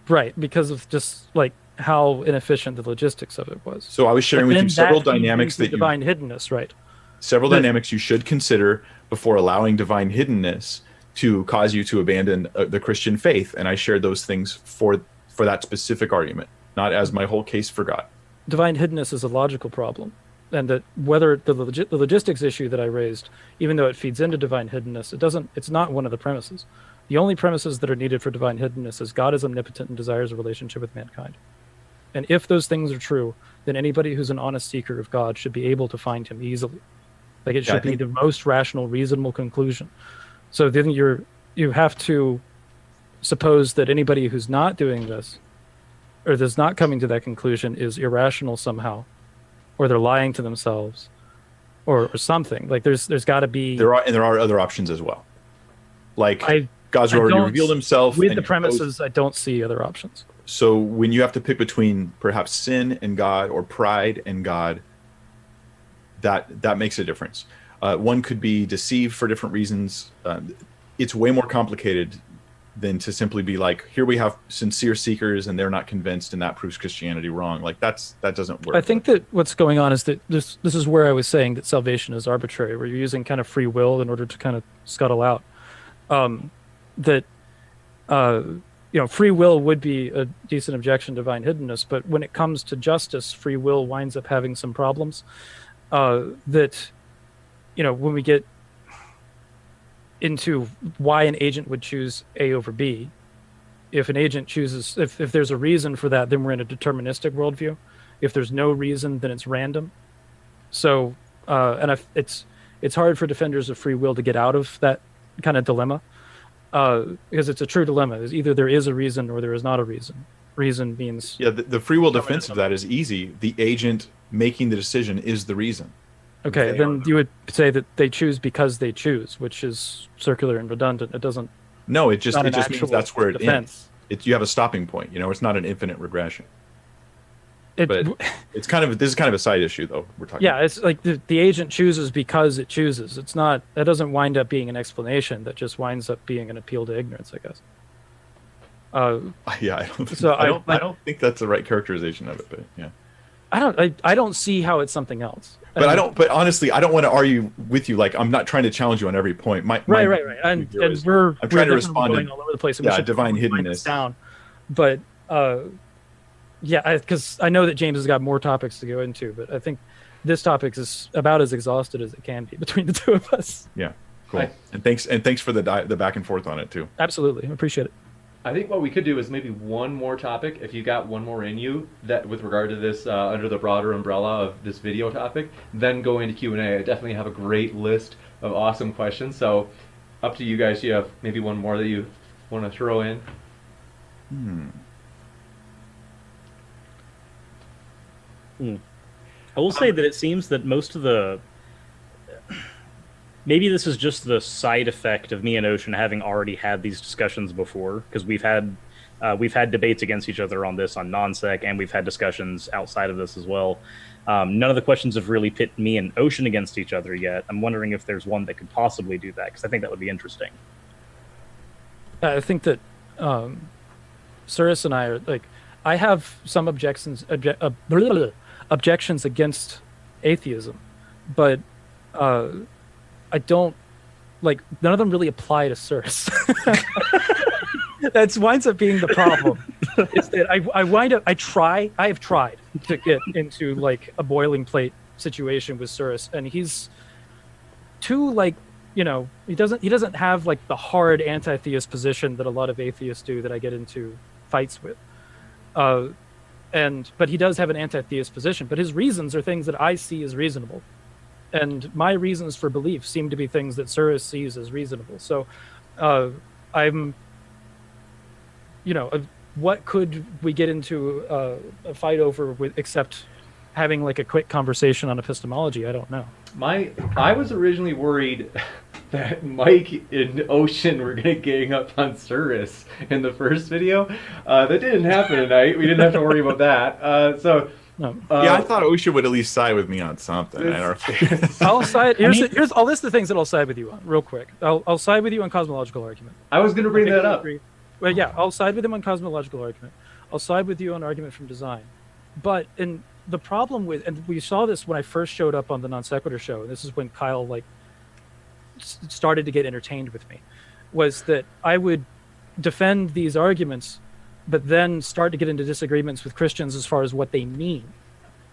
Right, because of just like how inefficient the logistics of it was.
So I was sharing with you several dynamics that
divine hiddenness, right?
Several dynamics you should consider before allowing divine hiddenness to cause you to abandon the Christian faith, and I shared those things for that specific argument, not as my whole case for God.
divine hiddenness is a logical problem, and that whether the logistics issue that I raised, even though it feeds into divine hiddenness, it's not one of the premises. The only premises that are needed for divine hiddenness is God is omnipotent and desires a relationship with mankind. And if those things are true, then anybody who's an honest seeker of God should be able to find him easily. Like, it should be the most rational, reasonable conclusion. So then you have to suppose that anybody who's not doing this, or that's not coming to that conclusion, is irrational somehow, or they're lying to themselves, or something. Like, there's got to be.
There are other options as well. Like, God's already revealed himself.
With the premises, I don't see other options.
So when you have to pick between perhaps sin and God or pride and God, that makes a difference. One could be deceived for different reasons. It's way more complicated than to simply be like, here we have sincere seekers and they're not convinced, and that proves Christianity wrong. Like, that doesn't work.
I think that what's going on is that this is where I was saying that salvation is arbitrary, where you're using kind of free will in order to kind of scuttle out. Free will would be a decent objection to divine hiddenness, but when it comes to justice, free will winds up having some problems. When we get into why an agent would choose A over B, if an agent chooses, if there's a reason for that, then we're in a deterministic worldview. If there's no reason, then it's random. So, it's hard for defenders of free will to get out of that kind of dilemma. Because it's a true dilemma. Is either there is a reason or there is not a reason. Reason means...
Yeah, the free will defense of that is easy. The agent making the decision is the reason.
Okay, then you would say that they choose because they choose, which is circular and redundant. It doesn't...
No, it just means that's where it
defense.
ends. You have a stopping point. It's not an infinite regression. But this is kind of a side issue, though. We're talking.
Yeah, it's like the agent chooses because it chooses. It's not. That doesn't wind up being an explanation. That just winds up being an appeal to ignorance, I guess.
Yeah, I don't think that's the right characterization of it, but yeah.
I don't see how it's something else.
But honestly, I don't want to argue with you. Like, I'm not trying to challenge you on every point. Right.
And we're trying to respond
going
all over the place.
Yeah, divine hiddenness
down, but yeah, because I know that James has got more topics to go into, but I think this topic is about as exhausted as it can be between the two of us.
Yeah, cool. And thanks for the back and forth on it too.
Absolutely, I appreciate it.
I think what we could do is maybe one more topic, if you got one more in you, that with regard to this under the broader umbrella of this video topic, then go into Q&A. I definitely have a great list of awesome questions. So up to you guys. You have maybe one more that you want to throw in?
I will say that it seems that most of the... Maybe this is just the side effect of me and Ocean having already had these discussions before, because we've had debates against each other on this on Nonsec, and we've had discussions outside of this as well. None of the questions have really pit me and Ocean against each other yet. I'm wondering if there's one that could possibly do that, because I think that would be interesting.
I think that Suris and I are like, I have some objections against atheism, but I don't like, none of them really apply to Suris. That winds up being the problem. Is that I have tried to get into like a boiling plate situation with Suris, and he's too like, he doesn't have like the hard anti-theist position that a lot of atheists do that I get into fights with. But he does have an anti-theist position, but his reasons are things that I see as reasonable. And my reasons for belief seem to be things that Suris sees as reasonable. So I'm, what could we get into a fight over except having like a quick conversation on epistemology? I don't know.
I was originally worried that Mike and Ocean were going to gang up on Suris in the first video. That didn't happen tonight. We didn't have to worry about that.
No.
I thought Ocean would at least side with me on something.
I'll side. Here's all list of things that I'll side with you on, real quick. I'll side with you on cosmological argument.
I was going to bring that up.
Well, yeah, I'll side with him on cosmological argument. I'll side with you on argument from design. But the problem with, and we saw this when I first showed up on the Nonsequitur show, and this is when Kyle started to get entertained with me, was that I would defend these arguments, but then start to get into disagreements with Christians as far as what they mean.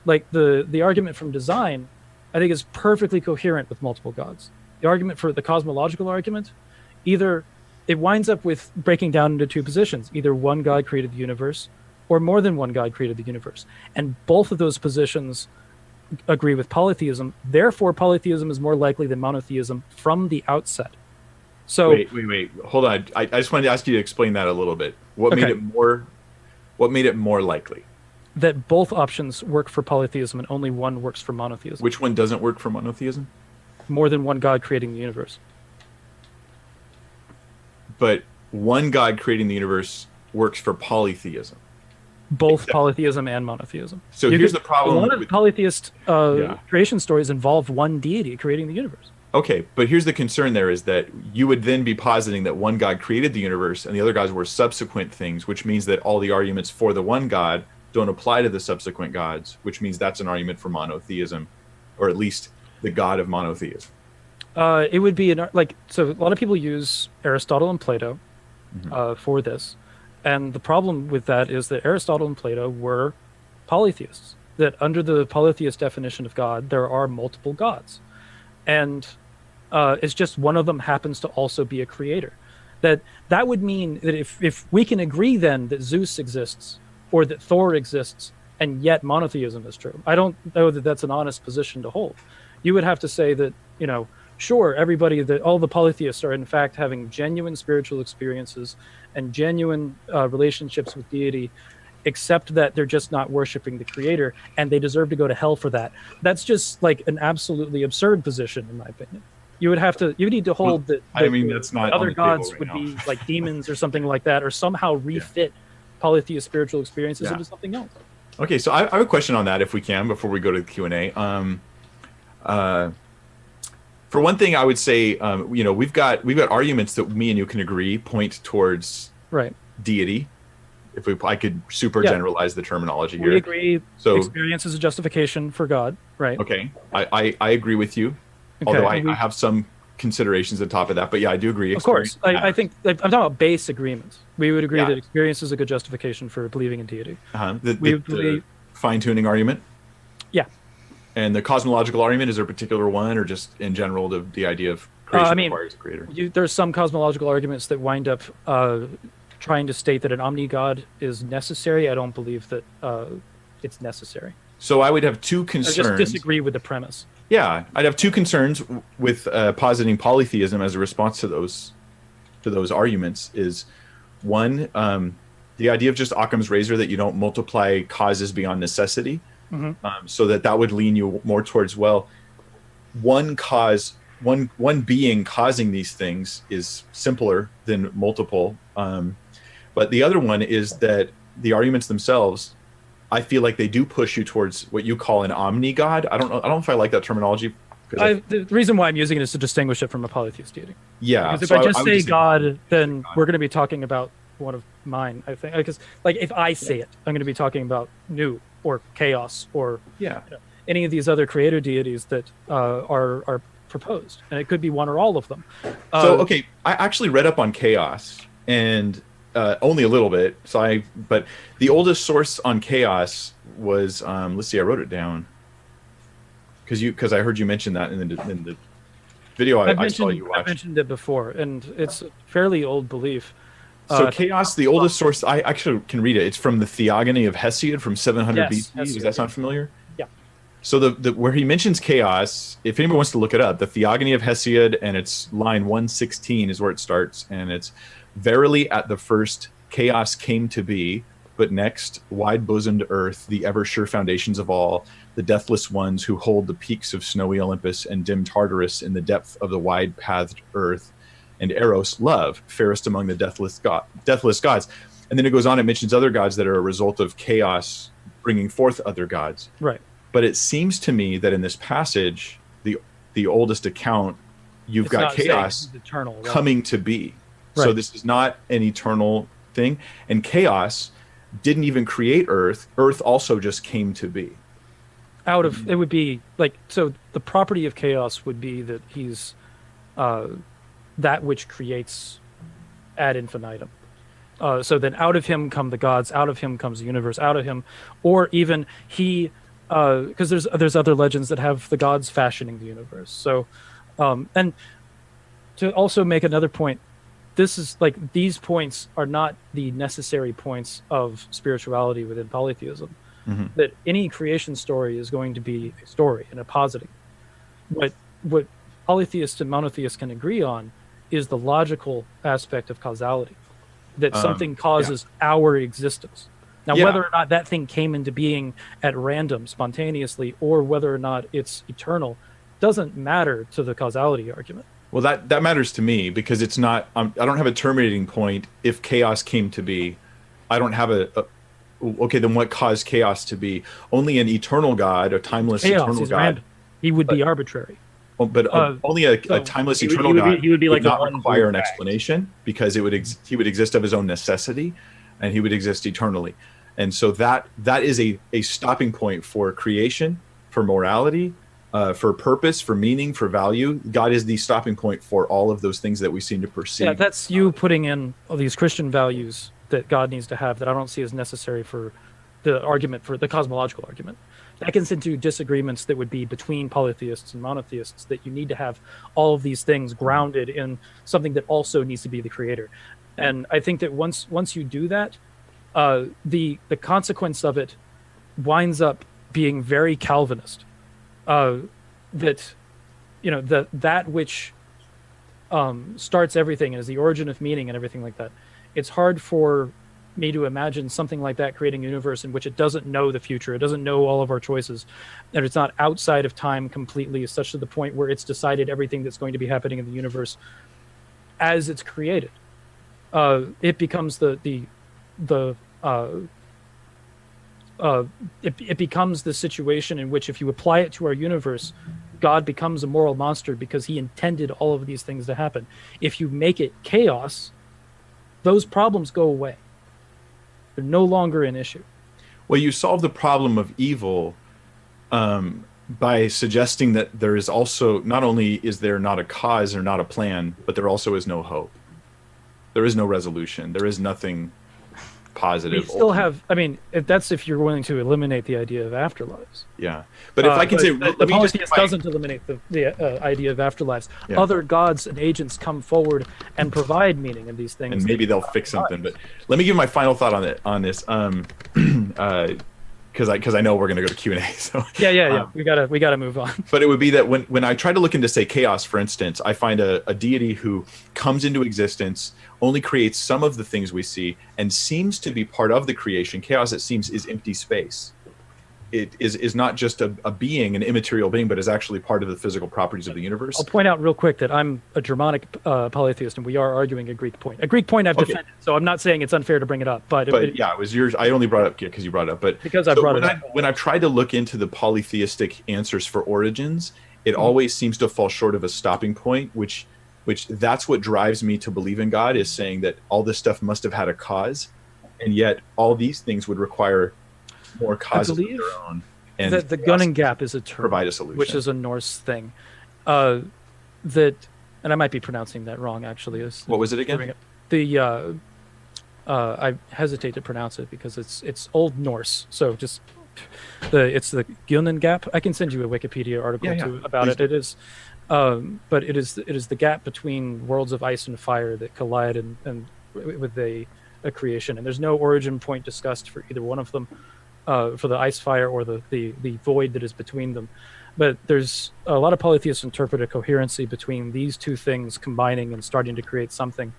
like the argument from design, I think is perfectly coherent with multiple gods. The argument for the cosmological argument, either it winds up with breaking down into two positions. Either one God created the universe, or more than one God created the universe. And both of those positions agree with polytheism. Therefore, polytheism is more likely than monotheism from the outset. So
wait. Hold on. I just wanted to ask you to explain that a little bit. What made it more likely?
that both options work for polytheism and only one works for monotheism.
Which one doesn't work for monotheism?
More than one God creating the universe.
But one God creating the universe works for polytheism.
Both polytheism and monotheism.
So here's the problem.
A lot of polytheist creation stories involve one deity creating the universe.
Okay, but here's the concern there is that you would then be positing that one God created the universe and the other gods were subsequent things, which means that all the arguments for the one God don't apply to the subsequent gods, which means that's an argument for monotheism, or at least the God of monotheism.
It would be so a lot of people use Aristotle and Plato for this. And the problem with that is that Aristotle and Plato were polytheists, that under the polytheist definition of God, there are multiple gods. And it's just one of them happens to also be a creator. That would mean that if we can agree then that Zeus exists or that Thor exists, and yet monotheism is true, I don't know that that's an honest position to hold. You would have to say that, sure, all the polytheists are in fact having genuine spiritual experiences and genuine relationships with deity, except that they're just not worshiping the creator and they deserve to go to hell for that. That's just like an absolutely absurd position, in my opinion. You need to hold that
that's not
other
on the
gods
table
would
right now.
be like demons or something like that, or somehow refit polytheist spiritual experiences into something else.
Okay, so I have a question on that, if we can, before we go to the Q&A. For one thing, I would say, we've got arguments that me and you can agree point towards deity. If I could super generalize the terminology here.
We agree.
So
experience is a justification for God, right?
Okay, I agree with you.
Okay.
Although I have some considerations on top of that, but I do agree.
Of course, I think I'm talking about base agreements. We would agree that experience is a good justification for believing in deity.
The fine-tuning argument.
Yeah.
And the cosmological argument, is there a particular one, or just in general the idea of creation requires a creator?
There's some cosmological arguments that wind up trying to state that an omni-god is necessary. I don't believe that it's necessary.
So I would have two concerns.
I just disagree with the premise.
Yeah, I'd have two concerns with positing polytheism as a response to those arguments. Is one, the idea of just Occam's razor, that you don't multiply causes beyond necessity. So that would lean you more towards, one being causing these things is simpler than multiple. But the other one is that the arguments themselves, I feel like they do push you towards what you call an omni-god. I don't know if I like that terminology.
The reason why I'm using it is to distinguish it from a polytheist deity.
Yeah.
Because if I just say God, then we're going to be talking about one of mine, I think. Because if I say it, I'm going to be talking about Nu or chaos or any of these other creator deities that are proposed, and it could be one or all of them.
I actually read up on chaos, and only a little bit. But the oldest source on chaos was let's see, I wrote it down because I heard you mention that in the video I saw you watch.
I mentioned it before, and it's a fairly old belief.
So chaos, the oldest source, I actually can read it. It's from the Theogony of Hesiod from 700 BC. Hesiod, does that sound familiar?
Yeah.
So the where he mentions chaos, if anyone wants to look it up, the Theogony of Hesiod, and it's line 116 is where it starts, and it's verily at the first chaos came to be, but next wide-bosomed earth, the ever-sure foundations of all, the deathless ones who hold the peaks of snowy Olympus and dim Tartarus in the depth of the wide-pathed earth, and Eros, love, fairest among the deathless gods. And then it goes on, it mentions other gods that are a result of chaos bringing forth other gods.
Right.
But it seems to me that in this passage, the oldest account, you've got chaos
eternal, right? Coming
to be.
Right.
So this is not an eternal thing. And chaos didn't even create Earth. Earth also just came to be.
It would be so the property of chaos would be that he's that which creates ad infinitum. So then out of him come the gods, out of him comes the universe, out of him, or even he because there's other legends that have the gods fashioning the universe. So, and to also make another point, this is like these points are not the necessary points of spirituality within polytheism. That any creation story is going to be a story and a positing. But what polytheists and monotheists can agree on is the logical aspect of causality, that something causes our existence. Now, whether or not that thing came into being at random, spontaneously, or whether or not it's eternal, doesn't matter to the causality argument.
Well, that matters to me because it's not. I don't have a terminating point. If chaos came to be, I don't have okay, then what caused chaos to be? Only an eternal God, a timeless eternal God.
Random. He would be arbitrary.
But only a timeless eternal God
he would be like
would not
the one
require an
fact.
explanation because he would exist of his own necessity, and he would exist eternally. And so that is a stopping point for creation, for morality, for purpose, for meaning, for value. God is the stopping point for all of those things that we seem to perceive.
Yeah, that's you putting in all these Christian values that God needs to have that I don't see as necessary for the argument, for the cosmological argument. That gets into disagreements that would be between polytheists and monotheists, that you need to have all of these things grounded in something that also needs to be the creator. And I think that once you do that, the consequence of it winds up being very Calvinist. That that which starts everything and is the origin of meaning and everything like that. It's hard for me to imagine something like that creating a universe in which it doesn't know the future, it doesn't know all of our choices, and it's not outside of time completely, such to the point where it's decided everything that's going to be happening in the universe as it's created. It becomes it becomes the situation in which, if you apply it to our universe, God becomes a moral monster because he intended all of these things to happen. If you make it chaos, those problems go away. They're no longer an issue.
Well, you solve the problem of evil by suggesting that there is also, not only is there not a cause or not a plan, but there also is no hope. There is no resolution. There is nothing positive.
We still have, I mean, that's if you're willing to eliminate the idea of afterlives.
Yeah. But if I can say,
the polytheist doesn't eliminate the idea of afterlives.
Yeah.
Other gods and agents come forward and provide meaning in these things.
And maybe they'll fix something. But let me give my final thought on this. Because I know we're going to go to Q&A. So
Yeah. We gotta move on.
But it would be that when I try to look into, say, chaos, for instance, I find a deity who comes into existence, only creates some of the things we see, and seems to be part of the creation. Chaos, it seems, is empty space. It is not just a being, an immaterial being, but is actually part of the physical properties of the universe.
I'll point out real quick that I'm a Germanic polytheist, and we are arguing a Greek point. A Greek point I've defended, so I'm not saying it's unfair to bring it up. But
yeah, it was yours. I only brought it up because you brought it up. But
because I brought it up.
When I've tried to look into the polytheistic answers for origins, it always seems to fall short of a stopping point, which that's what drives me to believe in God, is saying that all this stuff must have had a cause, and yet all these things would require more causes of their own. And
the gunning gap is a term,
provide a solution,
which is a Norse thing. That, and I might be pronouncing that wrong, actually.
What was it again?
I hesitate to pronounce it because it's Old Norse. So just it's the gunning gap. I can send you a Wikipedia article too about it. It is, but it is the gap between worlds of ice and fire that collide and with a creation. And there's no origin point discussed for either one of them. For the ice fire or the void that is between them. But there's a lot of polytheists interpret a coherency between these two things combining and starting to create something,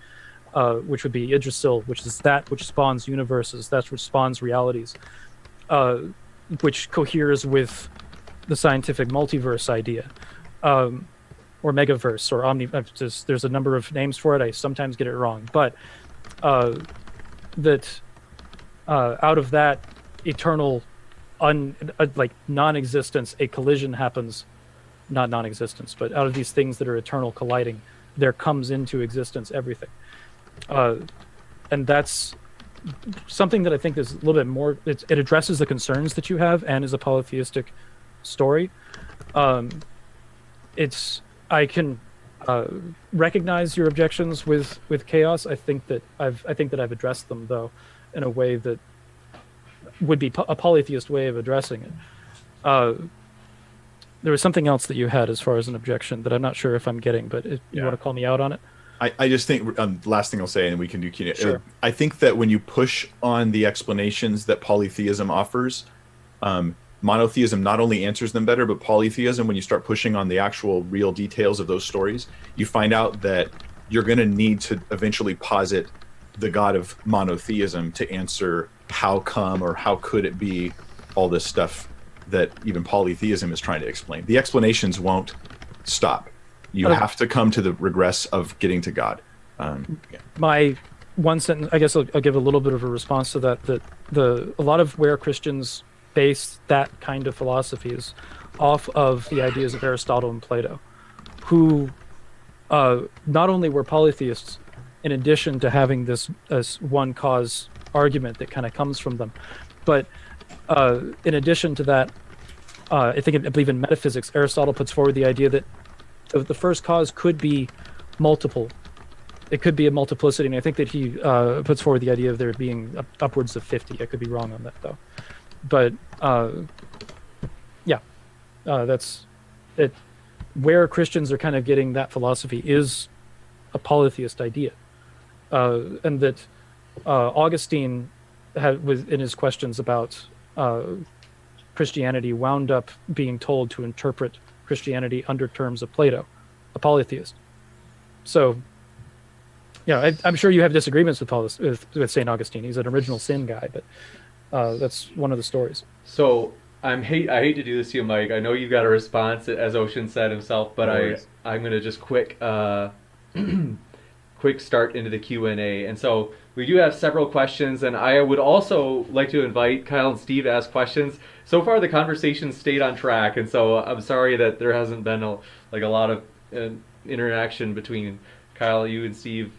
which would be Yggdrasil, which is that which spawns universes, that's which spawns realities, which coheres with the scientific multiverse idea, or megaverse, or omni. There's a number of names for it. I sometimes get it wrong, but that out of that eternal like non-existence, a collision happens, not non-existence, but out of these things that are eternal colliding, there comes into existence everything. And that's something that I think is a little bit more, it addresses the concerns that you have and is a polytheistic story. I can recognize your objections with chaos. I think that I've addressed them, though, in a way that would be a polytheist way of addressing it. There was something else that you had as far as an objection that I'm not sure if I'm getting, but if you
Yeah.
want to call me out on it?
I just think last thing I'll say, and we can do Q&A.
Sure.
I think that when you push on the explanations that polytheism offers, monotheism not only answers them better, but polytheism, when you start pushing on the actual real details of those stories, you find out that you're going to need to eventually posit the God of monotheism to answer how come or how could it be all this stuff that even polytheism is trying to explain. The explanations won't stop. You have to come to the regress of getting to God.
My one sentence, I guess I'll give a little bit of a response to that. That a lot of where Christians base that kind of philosophy is off of the ideas of Aristotle and Plato, who not only were polytheists, in addition to having this one cause argument that kind of comes from them, but in addition to that, I believe in metaphysics, Aristotle puts forward the idea that the first cause could be multiple. It could be a multiplicity, and I think that he puts forward the idea of there being upwards of 50. I could be wrong on that, though. But that's it. Where Christians are kind of getting that philosophy is a polytheist idea, and that Augustine was in his questions about Christianity wound up being told to interpret Christianity under terms of Plato, a polytheist. So, yeah, I'm sure you have disagreements with St. Augustine. He's an original sin guy, but that's one of the stories.
So I hate to do this to you, Mike. I know you've got a response, as Ocean said himself, but I'm gonna just quick start into the Q&A. And so we do have several questions, and I would also like to invite Kyle and Steve to ask questions. So far, the conversation stayed on track, and so I'm sorry that there hasn't been a lot of interaction between Kyle, you, and Steve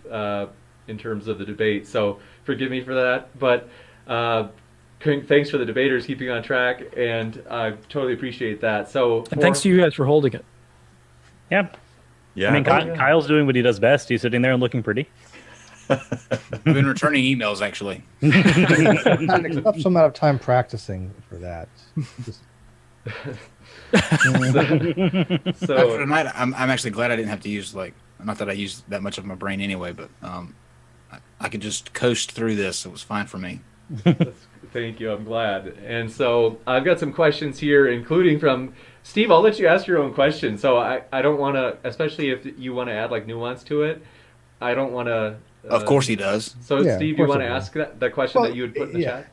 in terms of the debate. So forgive me for that, but thanks for the debaters keeping on track, and I totally appreciate that. So
And thanks to you guys for holding it.
Yeah.
Yeah.
I mean, Kyle's doing what he does best. He's sitting there and looking pretty.
I've been returning emails, actually.
An exceptional amount of time practicing for that.
So
After tonight, I'm actually glad I didn't have to use, not that I used that much of my brain anyway, but I could just coast through this. It was fine for me.
thank you. I'm glad. And so I've got some questions here, including from Steve. I'll let you ask your own question. So I don't want to, especially if you want to add nuance to it. I don't want to.
Of course he does.
So
Yeah,
Steve,
of
you
course
want to
I will.
ask that question that you would put in the chat?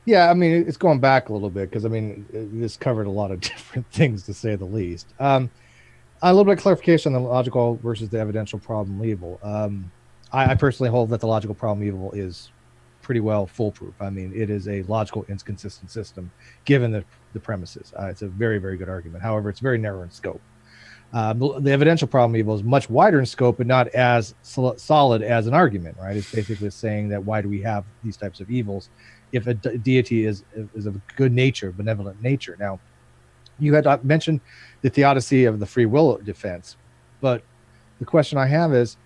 Yeah, I mean, it's going back a little bit because, I mean, this covered a lot of different things, to say the least. A little bit of clarification on the logical versus the evidential problem evil. I personally hold that the logical problem evil is pretty well foolproof. I mean, it is a logical, inconsistent system, given the premises. It's a very, very good argument. However, it's very narrow in scope. The evidential problem evil is much wider in scope, but not as solid as an argument, right? It's basically saying that why do we have these types of evils if a deity is of good nature, benevolent nature. Now, you had mentioned the theodicy of the free will defense, but the question I have is,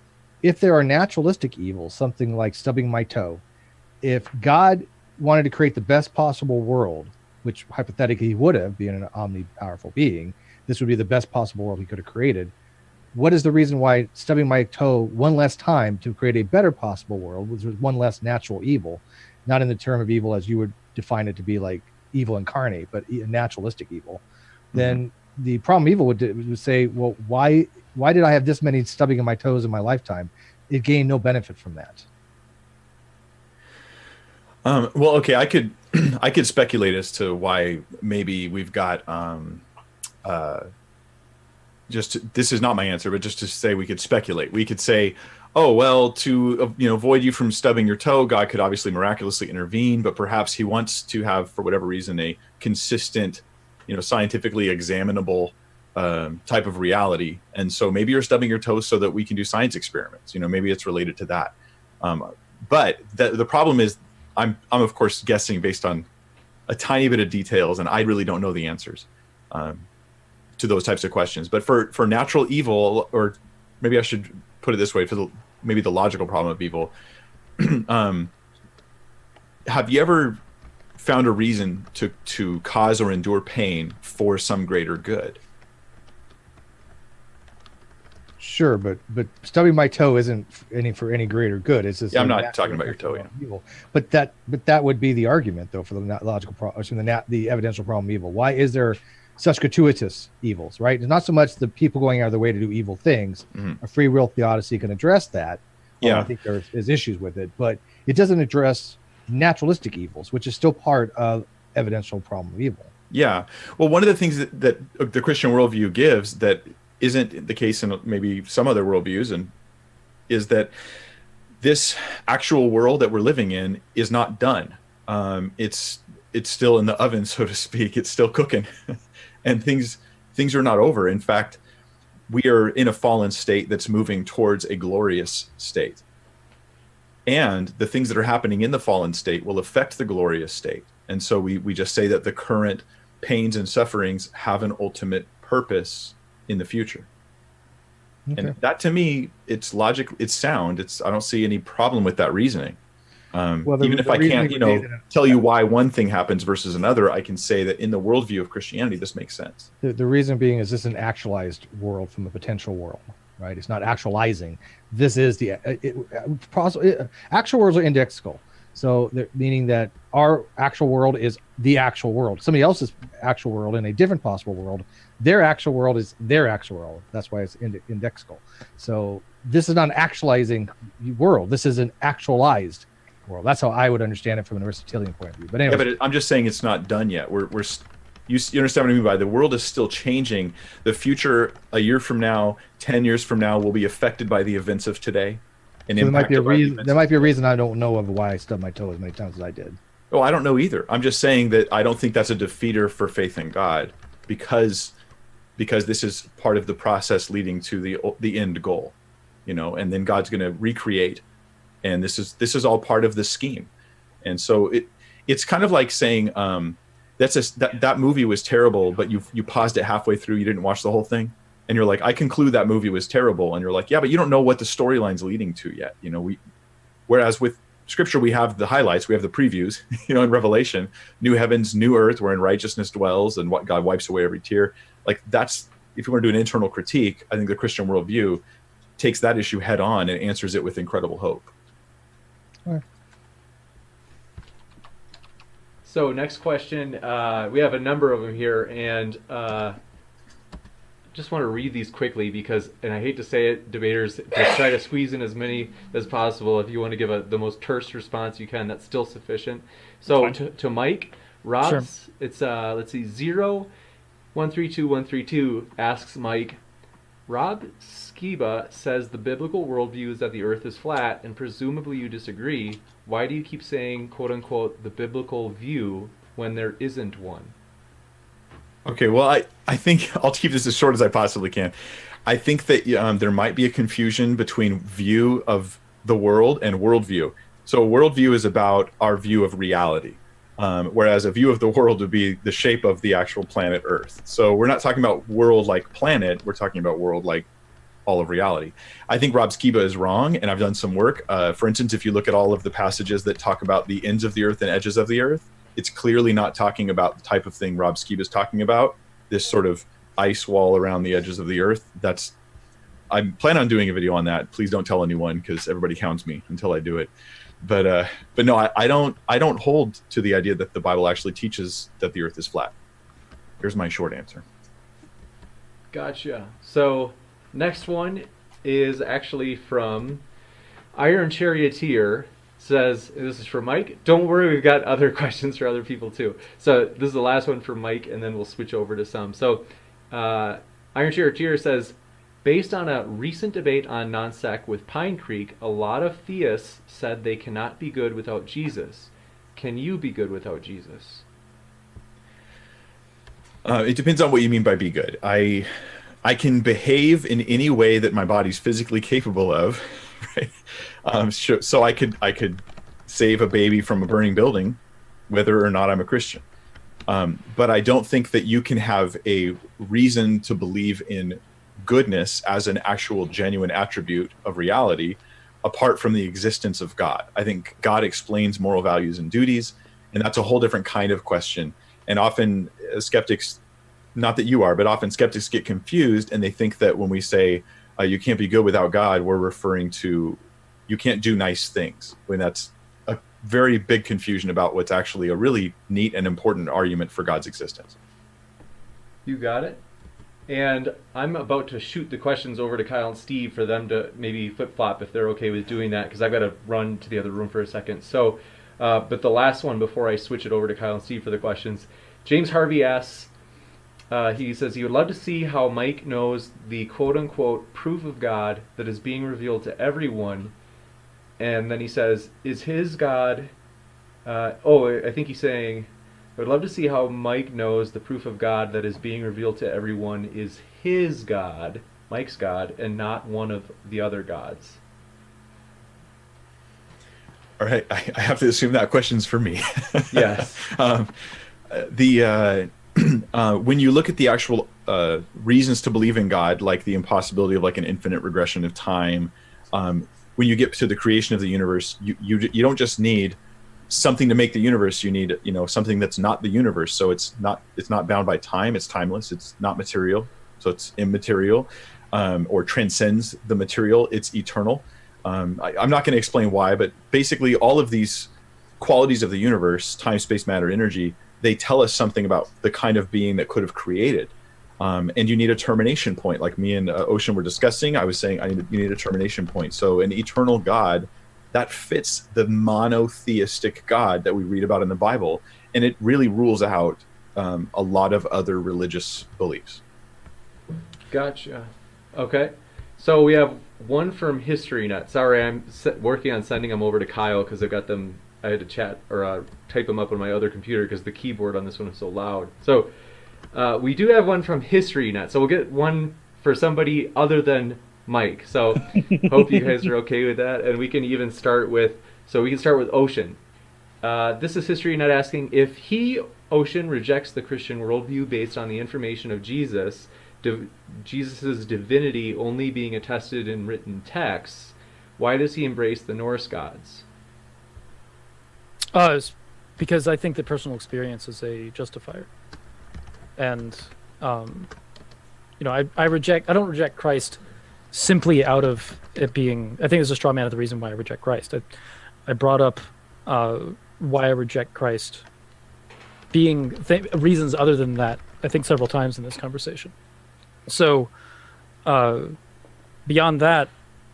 if there are naturalistic evils, something like stubbing my toe, if God wanted to create the best possible world, which hypothetically he would have, being an omnipowerful being, this would be the best possible world he could have created. What is the reason why stubbing my toe one less time to create a better possible world, which was one less natural evil, not in the term of evil as you would define it to be like evil incarnate, but naturalistic evil, then the problem evil would say, well, why did I have this many stubbing of my toes in my lifetime? It gained no benefit from that.
Well, okay, I could speculate as to why maybe we've got this is not my answer, but just to say we could speculate. We could say, oh, well, to avoid you from stubbing your toe, God could obviously miraculously intervene, but perhaps he wants to have, for whatever reason, a consistent, scientifically examinable type of reality. And so maybe you're stubbing your toe so that we can do science experiments. Maybe it's related to that. But the problem is, I'm of course guessing based on a tiny bit of details, and I really don't know the answers to those types of questions. But for natural evil, or maybe I should put it this way, maybe the logical problem of evil, have you ever found a reason to cause or endure pain for some greater good.
Sure, but stubbing my toe isn't for any greater good. It's just
Yeah, I'm not talking about your toe. Yeah.
Evil. But that would be the argument, though, for the logical problem, the evidential problem evil. Why is there such gratuitous evils? Right? It's not so much the people going out of their way to do evil things. A free will theodicy can address that.
Yeah,
I think there is issues with it, but it doesn't address naturalistic evils, which is still part of evidential problem of evil.
Yeah. Well, one of the things that the Christian worldview gives that isn't the case in maybe some other worldviews, and is that this actual world that we're living in is not done. It's still in the oven, so to speak. It's still cooking, and things are not over. In fact, we are in a fallen state that's moving towards a glorious state. And the things that are happening in the fallen state will affect the glorious state. And so we just say that the current pains and sufferings have an ultimate purpose in the future. Okay. And that, to me, it's logic, it's sound. I don't see any problem with that reasoning. Even if I can't, tell you why one thing happens versus another, I can say that in the worldview of Christianity, this makes sense.
The reason being is this is an actualized world from a potential world, right? It's not actualizing. This is actual worlds are indexical. So meaning that our actual world is the actual world. Somebody else's actual world in a different possible world, their actual world is their actual world. That's why it's indexical. So this is not an actualizing world. This is an actualized world. That's how I would understand it from an Aristotelian point of view. But anyway,
but I'm just saying it's not done yet. You understand what I mean by the world is still changing. The future, a year from now, 10 years from now, will be affected by the events of today. And
so there might be a reason I don't know of why I stubbed my toe as many times as I did.
Oh, I don't know either. I'm just saying that I don't think that's a defeater for faith in God, because this is part of the process leading to the end goal, and then God's going to recreate, and this is all part of the scheme. And so it's kind of like saying that movie was terrible, but you paused it halfway through, you didn't watch the whole thing. And you're like, I conclude that movie was terrible. And you're like, yeah, but you don't know what the storyline's leading to yet. Whereas with Scripture, we have the highlights, we have the previews, in Revelation, new heavens, new earth, wherein righteousness dwells and what God wipes away every tear. Like that's, if you want to do an internal critique, I think the Christian worldview takes that issue head on and answers it with incredible hope.
All right.
So next question, we have a number of them here, and just want to read these quickly because, and I hate to say it, debaters, just try to squeeze in as many as possible. If you want to give the most terse response you can, that's still sufficient. So to Mike, Rob's, sure. It's let's see, 0132 asks Mike, Rob Skiba says the biblical worldview is that the earth is flat, and presumably you disagree. Why do you keep saying, quote unquote, the biblical view when there isn't one?
Okay, well, I think I'll keep this as short as I possibly can. I think that there might be a confusion between view of the world and worldview. So a worldview is about our view of reality, whereas a view of the world would be the shape of the actual planet Earth. So we're not talking about world like planet, we're talking about world like all of reality. I think Rob Skiba is wrong, and I've done some work. For instance, if you look at all of the passages that talk about the ends of the earth and edges of the earth, it's clearly not talking about the type of thing Rob Skiba is talking about, this sort of ice wall around the edges of the earth. I plan on doing a video on that. Please don't tell anyone, because everybody hounds me until I do it. But no, I don't hold to the idea that the Bible actually teaches that the earth is flat. Here's my short answer.
Gotcha. So next one is actually from Iron Charioteer. Says, this is for Mike. Don't worry, we've got other questions for other people too. So this is the last one for Mike, and then we'll switch over to some. So Iron Charioteer says, based on a recent debate on non-sec with Pine Creek, a lot of theists said they cannot be good without Jesus. Can you be good without Jesus?
It depends on what you mean by be good. I can behave in any way that my body's physically capable of, right? So I could save a baby from a burning building, whether or not I'm a Christian. But I don't think that you can have a reason to believe in goodness as an actual genuine attribute of reality apart from the existence of God. I think God explains moral values and duties. And that's a whole different kind of question. And often skeptics, not that you are, but often skeptics get confused, and they think that when we say you can't be good without God, we're referring to you can't do nice things, when that's a very big confusion about what's actually a really neat and important argument for God's existence.
You got it. And I'm about to shoot the questions over to Kyle and Steve for them to maybe flip-flop if they're okay with doing that, because I've got to run to the other room for a second. So, but the last one before I switch it over to Kyle and Steve for the questions, James Harvey asks, he says he would love to see how Mike knows the quote-unquote proof of God that is being revealed to everyone. And then he says, is his God... I think he's saying... I would love to see how Mike knows the proof of God that is being revealed to everyone is his God, Mike's God, and not one of the other gods.
All right, I have to assume that question's for me.
Yes.
When you look at the actual reasons to believe in God, like the impossibility of like an infinite regression of time, when you get to the creation of the universe, you don't just need something to make the universe. You need something that's not the universe. So it's not bound by time. It's timeless. It's not material. So it's immaterial, or transcends the material. It's eternal. I'm not going to explain why, but basically all of these qualities of the universe, time, space, matter, energy, they tell us something about the kind of being that could have created. And you need a termination point. Like me and Ocean were discussing, I was saying you need a termination point. So an eternal God that fits the monotheistic God that we read about in the Bible, and it really rules out a lot of other religious beliefs.
Gotcha. Okay. So we have one from History Nut. Sorry, I'm working on sending them over to Kyle because I've got them. I had to chat or type them up on my other computer because the keyboard on this one is so loud. So we do have one from History Nut. So we'll get one for somebody other than Mike. So hope you guys are okay with that. And we can even start with Ocean. This is History Nut asking, if he, Ocean, rejects the Christian worldview based on the information of Jesus, Jesus' divinity only being attested in written texts, why does he embrace the Norse gods?
It's because I think that personal experience is a justifier. And, I don't reject Christ simply out of it being, I think it's a straw man of the reason why I reject Christ. I brought up why I reject Christ being reasons other than that, I think several times in this conversation. So beyond that,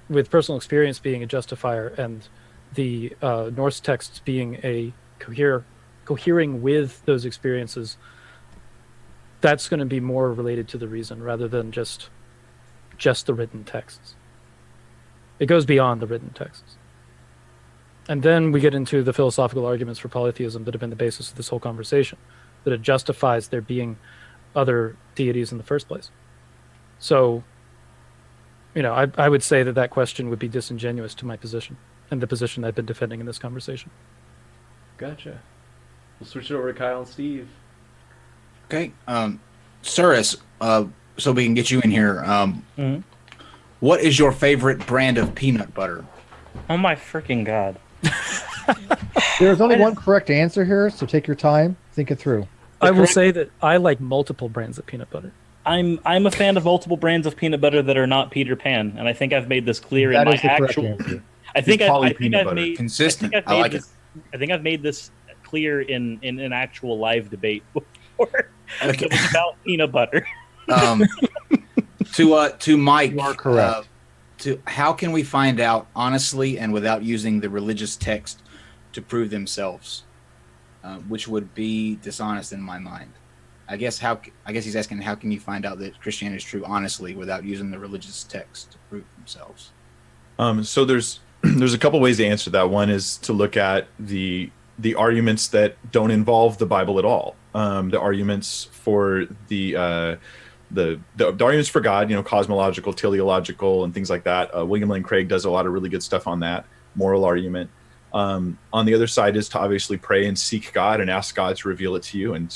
with personal experience being a justifier and the Norse texts being a cohering with those experiences, that's going to be more related to the reason rather than just the written texts. It goes beyond the written texts. And then we get into the philosophical arguments for polytheism that have been the basis of this whole conversation, that it justifies there being other deities in the first place. So, I would say that question would be disingenuous to my position and the position I've been defending in this conversation.
Gotcha. We'll switch it over to Kyle and Steve.
Okay. Suris, so we can get you in here. What is your favorite brand of peanut butter?
Oh my freaking God.
There's only one correct answer here, so take your time, think it through.
I will say that I like multiple brands of peanut butter.
I'm a fan of multiple brands of peanut butter that are not Peter Pan, and I think I've made this clear in my actual. I think I've made
consistent.
I like it. I think I've made this clear in an actual live debate before.
Okay.
It was about peanut butter.
To Mike,
you are correct.
How can we find out honestly and without using the religious text to prove themselves, which would be dishonest in my mind? I guess he's asking, how can you find out that Christianity is true honestly without using the religious text to prove themselves?
So there's a couple ways to answer that. One is to look at the arguments that don't involve the Bible at all. The arguments for the arguments for God, cosmological, teleological, and things like that. William Lane Craig does a lot of really good stuff on that. Moral argument. On the other side is to obviously pray and seek God and ask God to reveal it to you and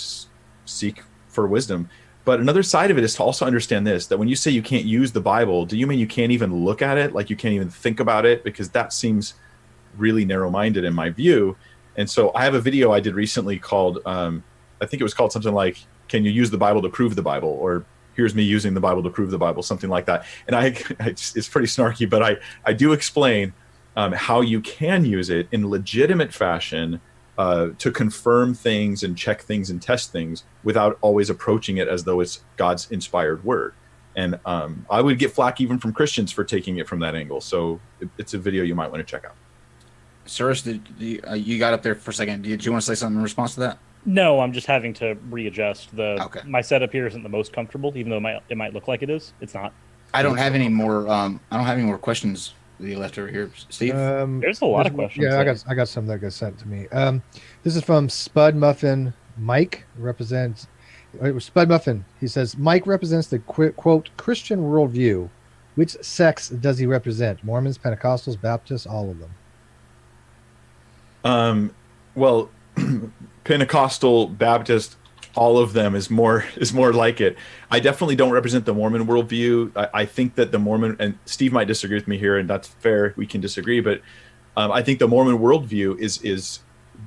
seek for wisdom. But another side of it is to also understand this, that when you say you can't use the Bible, do you mean you can't even look at it? Like you can't even think about it? Because that seems really narrow-minded in my view. And so I have a video I did recently called, I think it was called something like, "Can you use the Bible to prove the Bible?" or "Here's me using the Bible to prove the Bible," something like that. And it's pretty snarky, but I do explain how you can use it in legitimate fashion to confirm things and check things and test things without always approaching it as though it's God's inspired word. And I would get flack even from Christians for taking it from that angle. So it's a video you might want to check out.
Suris, you got up there for a second. Did you want to say something in response to that?
No, I'm just having to readjust.
Okay.
My setup here isn't the most comfortable, even though it might look like it is. It's not.
I don't have any more. I don't have any more questions that you left over here, Steve.
There's a lot of questions.
Yeah, I got some that got sent to me. This is from Spud Muffin. Mike represents Spud Muffin. He says Mike represents the quote Christian worldview. Which sects does he represent? Mormons, Pentecostals, Baptists, all of them.
Well, Pentecostal, Baptist, all of them is more like it. I definitely don't represent the Mormon worldview. I think that the Mormon, and Steve might disagree with me here, and that's fair. We can disagree, but I think the Mormon worldview is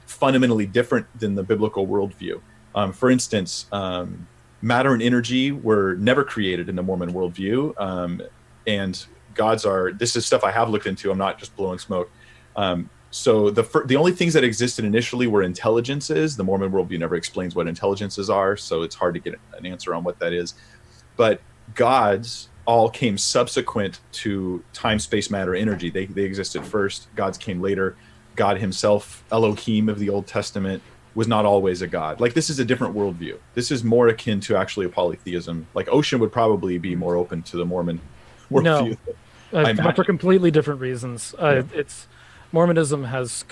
fundamentally different than the biblical worldview. For instance, matter and energy were never created in the Mormon worldview, and gods are. This is stuff I have looked into. I'm not just blowing smoke. So the only things that existed initially were intelligences. The Mormon worldview never explains what intelligences are, so it's hard to get an answer on what that is. But gods all came subsequent to time, space, matter, energy. They existed first. Gods came later. God himself, Elohim of the Old Testament, was not always a god. Like, this is a different worldview. This is more akin to actually a polytheism. Like, Ocean would probably be more open to the Mormon worldview.
No, for completely different reasons. It's Mormonism has,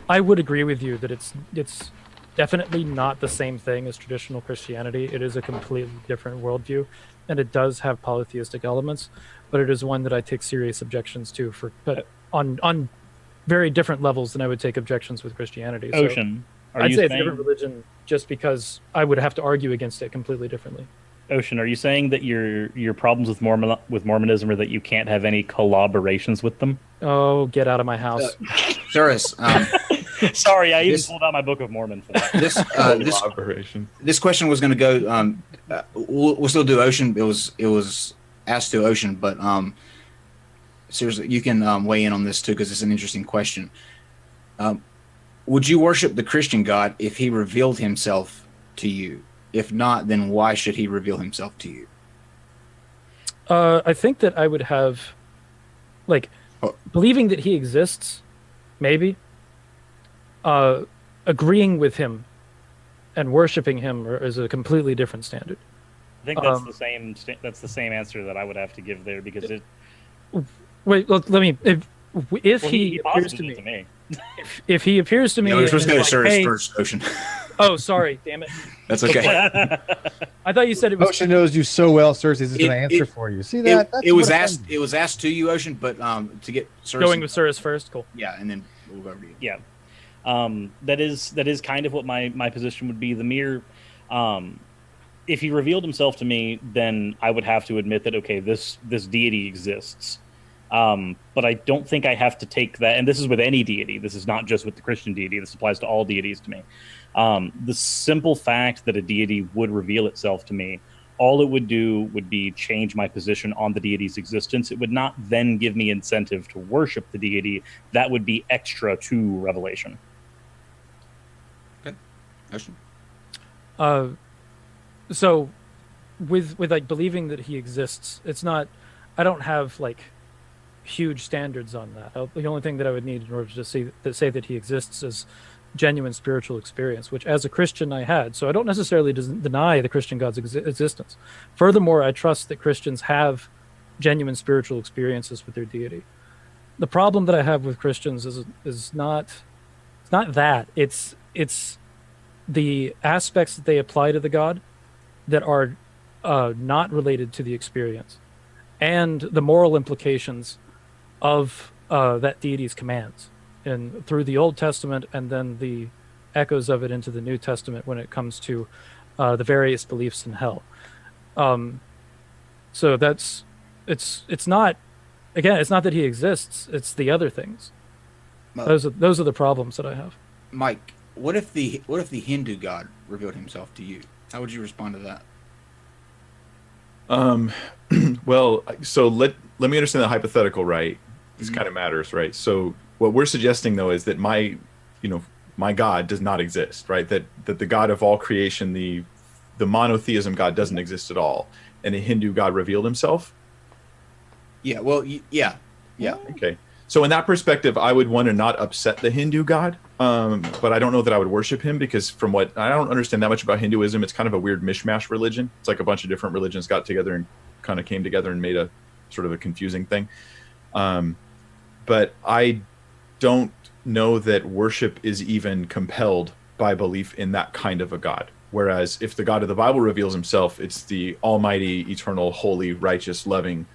I would agree with you that it's definitely not the same thing as traditional Christianity. It is a completely different worldview, and it does have polytheistic elements, but it is one that I take serious objections to but on very different levels than I would take objections with Christianity. So
Ocean,
I'd say it's a different religion just because I would have to argue against it completely differently.
Ocean, are you saying that your problems with Mormonism are that you can't have any collaborations with them?
Oh, get out of my house.
Suris,
sorry, I even pulled out my Book of Mormon for that.
This question was going to go. We'll still do Ocean. It was asked to Ocean, but seriously, you can weigh in on this too because it's an interesting question. Would you worship the Christian God if he revealed himself to you? If not, then why should he reveal himself to you?
I think that I would have, believing that he exists, maybe. Agreeing with him and worshiping him is a completely different standard.
I think that's the same. That's the same answer that I would have to give there because it.
Wait, let me. If he appears to me, if he appears to me,
we're supposed to go to Suris first, Ocean.
Oh, sorry, damn it.
That's okay.
I thought you said it was.
Ocean knows you so well, Suris. He's just going to answer for you. See that?
It was asked. It was asked to you, Ocean, but to get Suris
going with Suris first, cool.
Yeah, and then we'll go over to you.
Yeah, that is kind of what my position would be. The mere, if he revealed himself to me, then I would have to admit that okay, this deity exists. But I don't think I have to take that, and this is with any deity. This is not just with the Christian deity. This applies to all deities to me. The simple fact that a deity would reveal itself to me, all it would do would be change my position on the deity's existence. It would not then give me incentive to worship the deity. That would be extra to revelation.
Okay. Ocean?
So with like believing that he exists, it's not, I don't have like huge standards on that. The only thing that I would need in order to say that he exists is genuine spiritual experience, which as a Christian I had. So I don't necessarily deny the Christian God's existence. Furthermore, I trust that Christians have genuine spiritual experiences with their deity. The problem that I have with Christians is not that. It's the aspects that they apply to the God that are not related to the experience, and the moral implications of that deity's commands, and through the Old Testament, and then the echoes of it into the New Testament when it comes to the various beliefs in hell. So it's not, again, it's not that he exists; it's the other things. Those are the problems that I have.
Mike, what if the Hindu god revealed himself to you? How would you respond to that?
Well, so let me understand the hypothetical, right? This kind of matters, right? So what we're suggesting though is that my God does not exist, right? That the God of all creation, the monotheism God doesn't exist at all, and a Hindu God revealed himself.
Yeah. Well. Yeah.
Okay. So in that perspective, I would want to not upset the Hindu God, but I don't know that I would worship him because from what I don't understand that much about Hinduism, it's kind of a weird mishmash religion. It's like a bunch of different religions got together and kind of came together and made a sort of a confusing thing. But I don't know that worship is even compelled by belief in that kind of a God. Whereas if the God of the Bible reveals himself, it's the almighty, eternal, holy, righteous, loving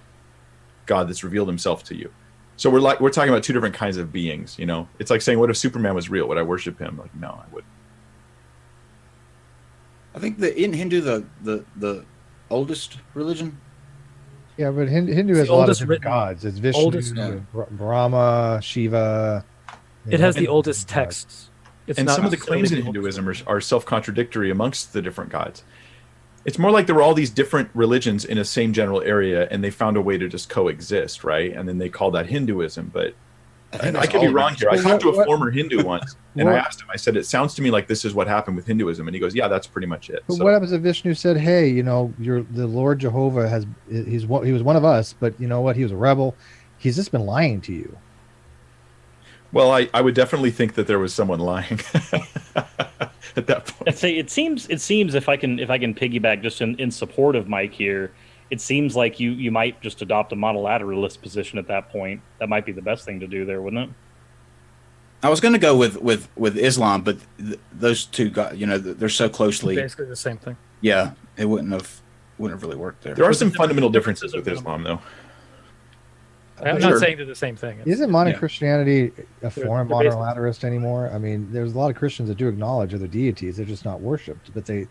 God that's revealed himself to you. So we're talking about two different kinds of beings, you know. It's like saying, what if Superman was real? Would I worship him? Like, no, I wouldn't.
I think in Hindu the oldest religion.
Yeah, but Hindu has a lot of different gods. It's Vishnu,
oldest-
Brahma, Shiva.
It has the oldest texts. It's
And
not
some of the claims in
necessarily the
Hinduism are self-contradictory amongst the different gods. It's more like there were all these different religions in a same general area, and they found a way to just coexist, right? And then they call that Hinduism. But I could be wrong here. I talked to a former Hindu once, and I asked him. I said, "It sounds to me like this is what happened with Hinduism," and he goes, "Yeah, that's pretty much it."
But
So,
what happens if Vishnu said, "Hey, you know, the Lord Jehovah he was one of us, but you know what? He was a rebel. He's just been lying to you."
well, I would definitely think that there was someone lying at that point.
I'd say it seems if I can piggyback just in support of Mike here, it seems like you might just adopt a monolateralist position at that point. That might be the best thing to do there, wouldn't it?
I was going to go with Islam, but those two got they're so closely.
basically the same thing.
Yeah, it wouldn't have really worked there.
There are some fundamental differences with Islam, though.
I'm
Sure.
not saying they're the same thing.
Isn't modern
Yeah.
Christianity a form of
they're basically-
monolateralist anymore? I mean, there's a lot of Christians that do acknowledge other deities; they're just not worshipped. But they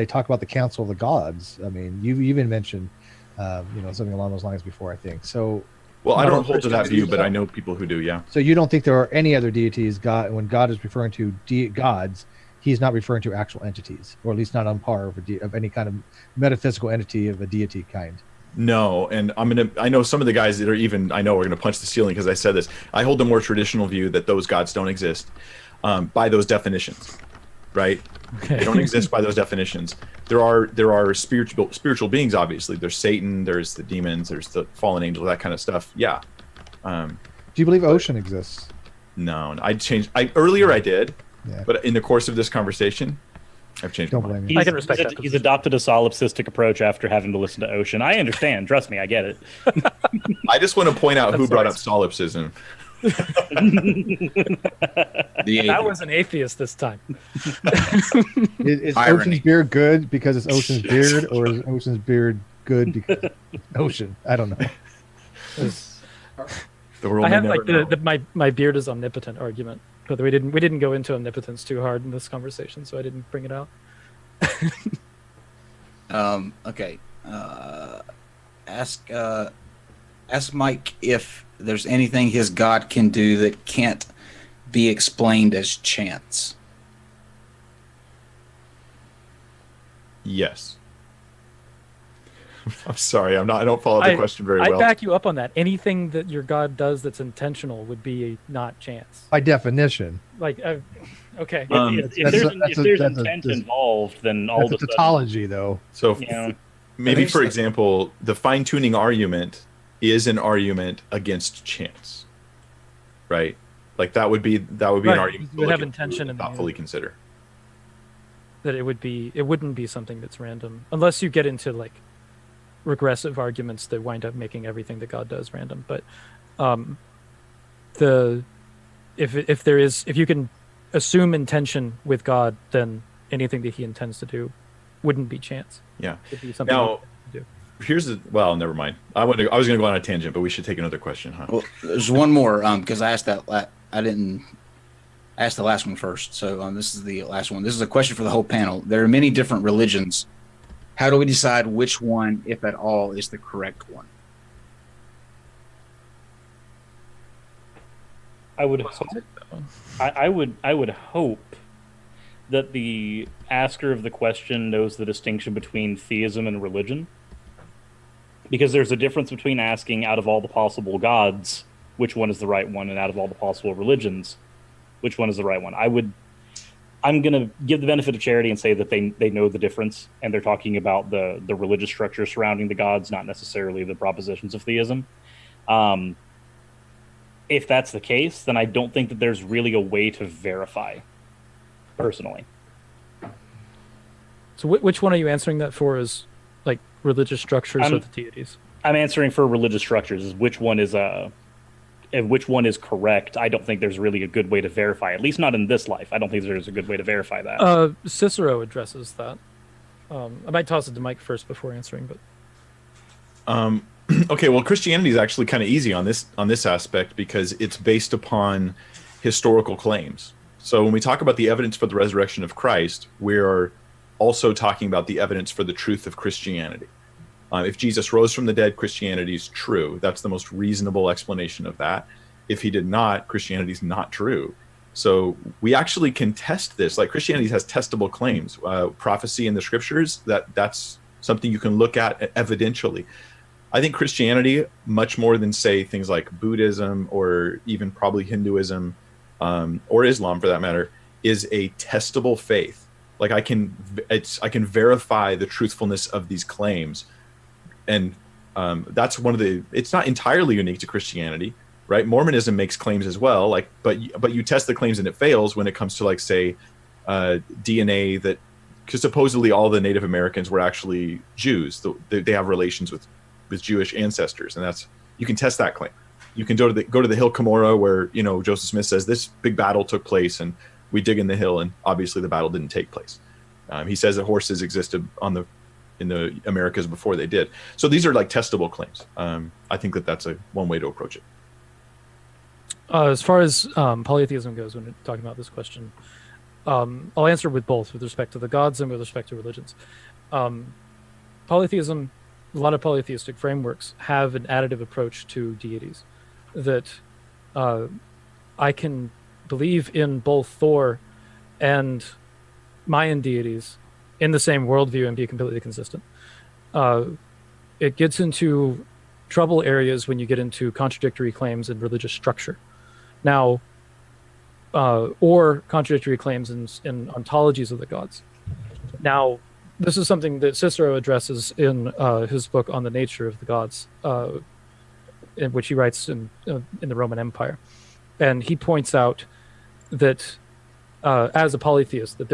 talk about the council of the gods. I mean, you even mentioned something along those lines before, I think. So,
Well, I
Modern
don't hold to that
Christianity
view,
is
but
that-
I know people who do. Yeah.
so you don't think there are any other deities? When God is referring to gods, He's not referring to actual entities, or at least not on par of any kind of metaphysical entity of a deity kind.
No, and I know some of the guys that are going to punch the ceiling because I said this. I hold a more traditional view that those gods don't exist by those definitions, right?
Okay.
They don't exist by those definitions. There are spiritual beings, obviously. There's Satan, there's the demons, there's the fallen angels, that kind of stuff. Yeah.
Do you believe ocean exists?
No, earlier I did,
Yeah.
but in the course of this conversation, I've changed my
Don't
mind.
blame you.
I can respect that
He's
position.
adopted a solipsistic approach after having to listen to Ocean. I understand. Trust me, I get it.
I just want to point out who
That's
brought
nice.
up solipsism.
That was an atheist this time.
Is
Irony.
Ocean's beard good because it's Ocean's beard, or is Ocean's beard good because Ocean? I don't know.
The world
I
may
have
never
like
know.
my beard is omnipotent argument, but we didn't go into omnipotence too hard in this conversation, so I didn't bring it out.
Okay. Ask Mike if there's anything his God can do that can't be explained as chance.
Yes. I'm sorry. I don't follow the question very well.
I back you up on that. Anything that your God does that's intentional would be not chance.
By definition,
Like, okay.
If there's
that's a-
intent involved, then all
that's
of
a
a sudden,
tautology, though.
So
yeah.
maybe, for
so.
example, the fine-tuning argument is an argument against chance, right? Like that would be an
Right,
argument
you would
to
have
look into
intention
and
in the
thoughtfully
end.
consider.
That it wouldn't be something that's random, unless you get into like regressive arguments that wind up making everything that God does random. But if you can assume intention with God, then anything that He intends to do wouldn't be chance.
Yeah.
It'd be something
Now,
to do.
well, never mind. I was going to go on a tangent, but we should take another question, huh?
Well, there's one more because I asked that. I didn't ask the last one first. So this is the last one. This is a question for the whole panel. There are many different religions. How do we decide which one, if at all, is the correct one?
I would hope, I would hope that the asker of the question knows the distinction between theism and religion, because there's a difference between asking out of all the possible gods which one is the right one, and out of all the possible religions which one is the right one. I'm going to give the benefit of charity and say that they know the difference, and they're talking about the religious structure surrounding the gods, not necessarily the propositions of theism. If that's the case, then I don't think that there's really a way to verify, personally.
So which one are you answering that for? Is like religious structures or the deities?
I'm answering for religious structures. Is which one is correct? I don't think there's really a good way to verify. At least not in this life. I don't think there's a good way to verify that.
Cicero addresses that. I might toss it to Mike first before answering, but
okay, well, Christianity is actually kind of easy on this aspect because it's based upon historical claims. So when we talk about the evidence for the resurrection of Christ, we're also talking about the evidence for the truth of Christianity. If Jesus rose from the dead, Christianity is true. That's the most reasonable explanation of that. If he did not, Christianity is not true. So we actually can test this. Like Christianity has testable claims. Prophecy in the scriptures, that's something you can look at evidentially. I think Christianity, much more than say things like Buddhism or even probably Hinduism or Islam for that matter, is a testable faith. Like I can verify the truthfulness of these claims. And that's one of it's not entirely unique to Christianity, right? Mormonism makes claims as well, like, but you test the claims and it fails when it comes to like, say, DNA that, because supposedly all the Native Americans were actually Jews. They have relations with Jewish ancestors, and you can test that claim. You can go to the Hill Cumorah where, Joseph Smith says this big battle took place and we dig in the hill, and obviously the battle didn't take place. He says that horses existed in the Americas before they did. So these are like testable claims. I think that's one way to approach it.
As far as polytheism goes, when we're talking about this question, I'll answer with both, with respect to the gods and with respect to religions. Polytheism, a lot of polytheistic frameworks have an additive approach to deities, that I can believe in both Thor and Mayan deities in the same worldview and be completely consistent. It gets into trouble areas when you get into contradictory claims in religious structure. Now, or contradictory claims in ontologies of the gods. Now, this is something that Cicero addresses in his book on the nature of the gods, in which he writes in the Roman Empire. And he points out that as a polytheist, that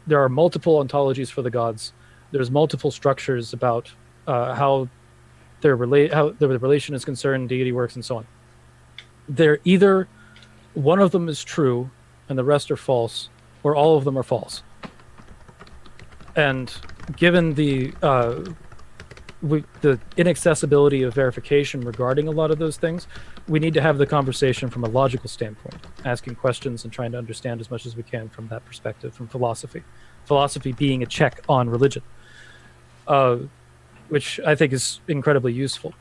there are multiple ontologies for the gods. There's multiple structures about how the relation is concerned, deity works, and so on. They're either one of them is true and the rest are false, or all of them are false. And given the inaccessibility of verification regarding a lot of those things, we need to have the conversation from a logical standpoint, asking questions and trying to understand as much as we can from that perspective, from philosophy. Philosophy being a check on religion, which I think is incredibly useful.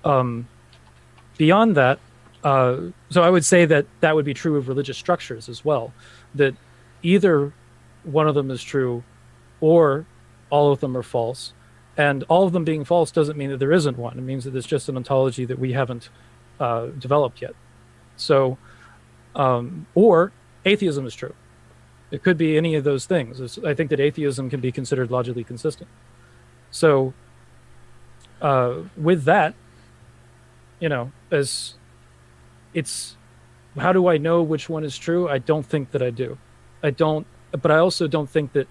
Beyond that, so I would say that would be true of religious structures as well, that either one of them is true or all of them are false. And all of them being false doesn't mean that there isn't one. It means that it's just an ontology that we haven't developed yet. So, or atheism is true. It could be any of those things. I think that atheism can be considered logically consistent. So, with that, as it's, how do I know which one is true? I don't think that I do. But I also don't think that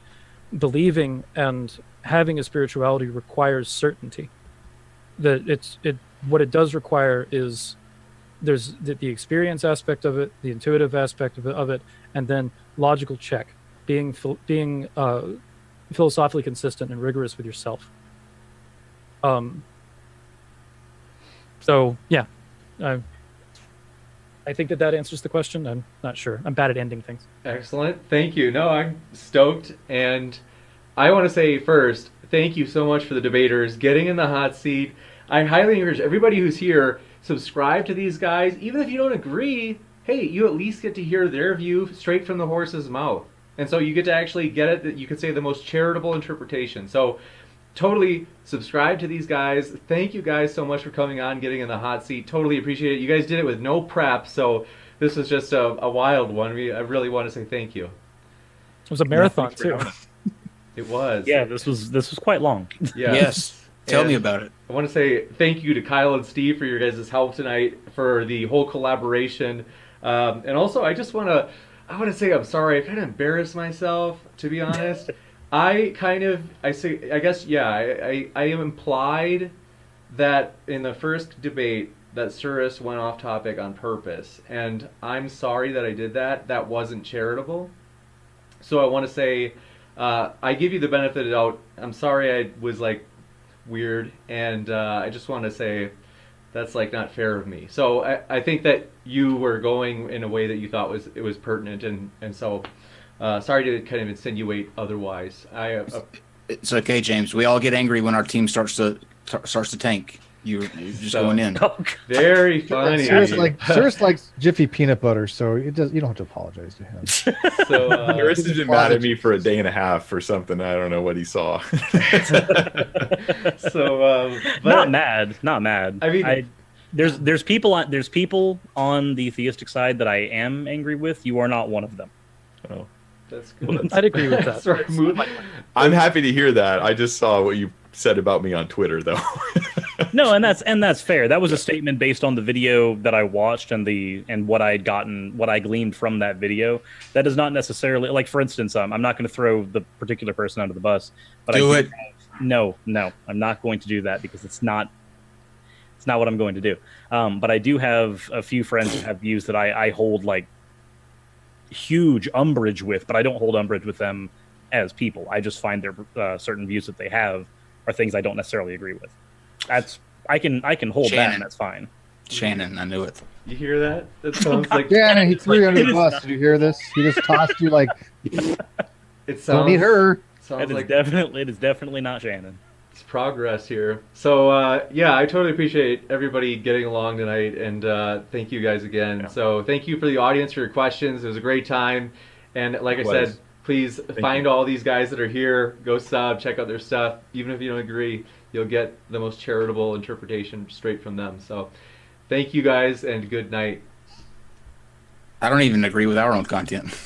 believing and having a spirituality requires certainty. That what it does require is there's the experience aspect of it, the intuitive aspect of it, and then logical check, being philosophically consistent and rigorous with yourself. So yeah, I think that answers the question. I'm not sure. I'm bad at ending things.
Excellent. Thank you. No, I'm stoked. And I want to say first, thank you so much for the debaters getting in the hot seat. I highly encourage everybody who's here, subscribe to these guys. Even if you don't agree, hey, you at least get to hear their view straight from the horse's mouth. And so you get to actually get it, that you could say the most charitable interpretation. So totally subscribe to these guys. Thank you guys so much for coming on, getting in the hot seat. Totally appreciate it. You guys did it with no prep, so this was just a wild one. I really want to say thank you.
It was a marathon
thanks for
too.
having us.
It was.
Yeah, this was quite long.
Yeah.
Yes. Tell me
And
about it.
I want to say thank you to Kyle and Steve for your guys' help tonight, for the whole collaboration. And also, I want to say I'm sorry. I kind of embarrassed myself, to be honest. I implied that in the first debate that Suris went off topic on purpose. And I'm sorry that I did that. That wasn't charitable. So I want to say, I give you the benefit of the doubt. I'm sorry I was like weird, and I just want to say that's like not fair of me. So I think that you were going in a way that you thought was pertinent, and so sorry to kind of insinuate otherwise.
It's okay, James. We all get angry when our team starts to tank. You're just going in.
Very funny.
Suris likes Jiffy peanut butter, so you don't have to apologize to him.
So
Suris has been mad at me for a day and a half for something. I don't know what he saw.
but,
Not mad.
I mean,
there's people on the theistic side that I am angry with. You are not one of them.
Oh.
that's good.
I'd agree with that.
Sorry,
I'm happy to hear that. I just saw what you said about me on Twitter, though.
No, and that's fair. That was a statement based on the video that I watched and what I gleaned from that video. That is not necessarily, like, for instance, I'm not going to throw the particular person under the bus, but no, I'm not going to do that because it's not what I'm going to do. But I do have a few friends that have views that I hold like huge umbrage with, but I don't hold umbrage with them as people. I just find their certain views that they have are things I don't necessarily agree with. I can hold that, and that's fine.
Shannon, I knew it.
You hear that? That sounds like
Shannon, he threw you under the bus. Did you hear this? He just tossed you like,
it sounds.
don't need her.
Sounds
It
like
is definitely not Shannon.
it's progress here. So yeah, I totally appreciate everybody getting along tonight, and thank you guys again.
Yeah.
So thank you for the audience for your questions. It was a great time, and like I
Likewise.
said, please find all these guys that are here. Go sub, check out their stuff. Even if you don't agree, you'll get the most charitable interpretation straight from them. So thank you guys, and good night.
I don't even agree with our own content.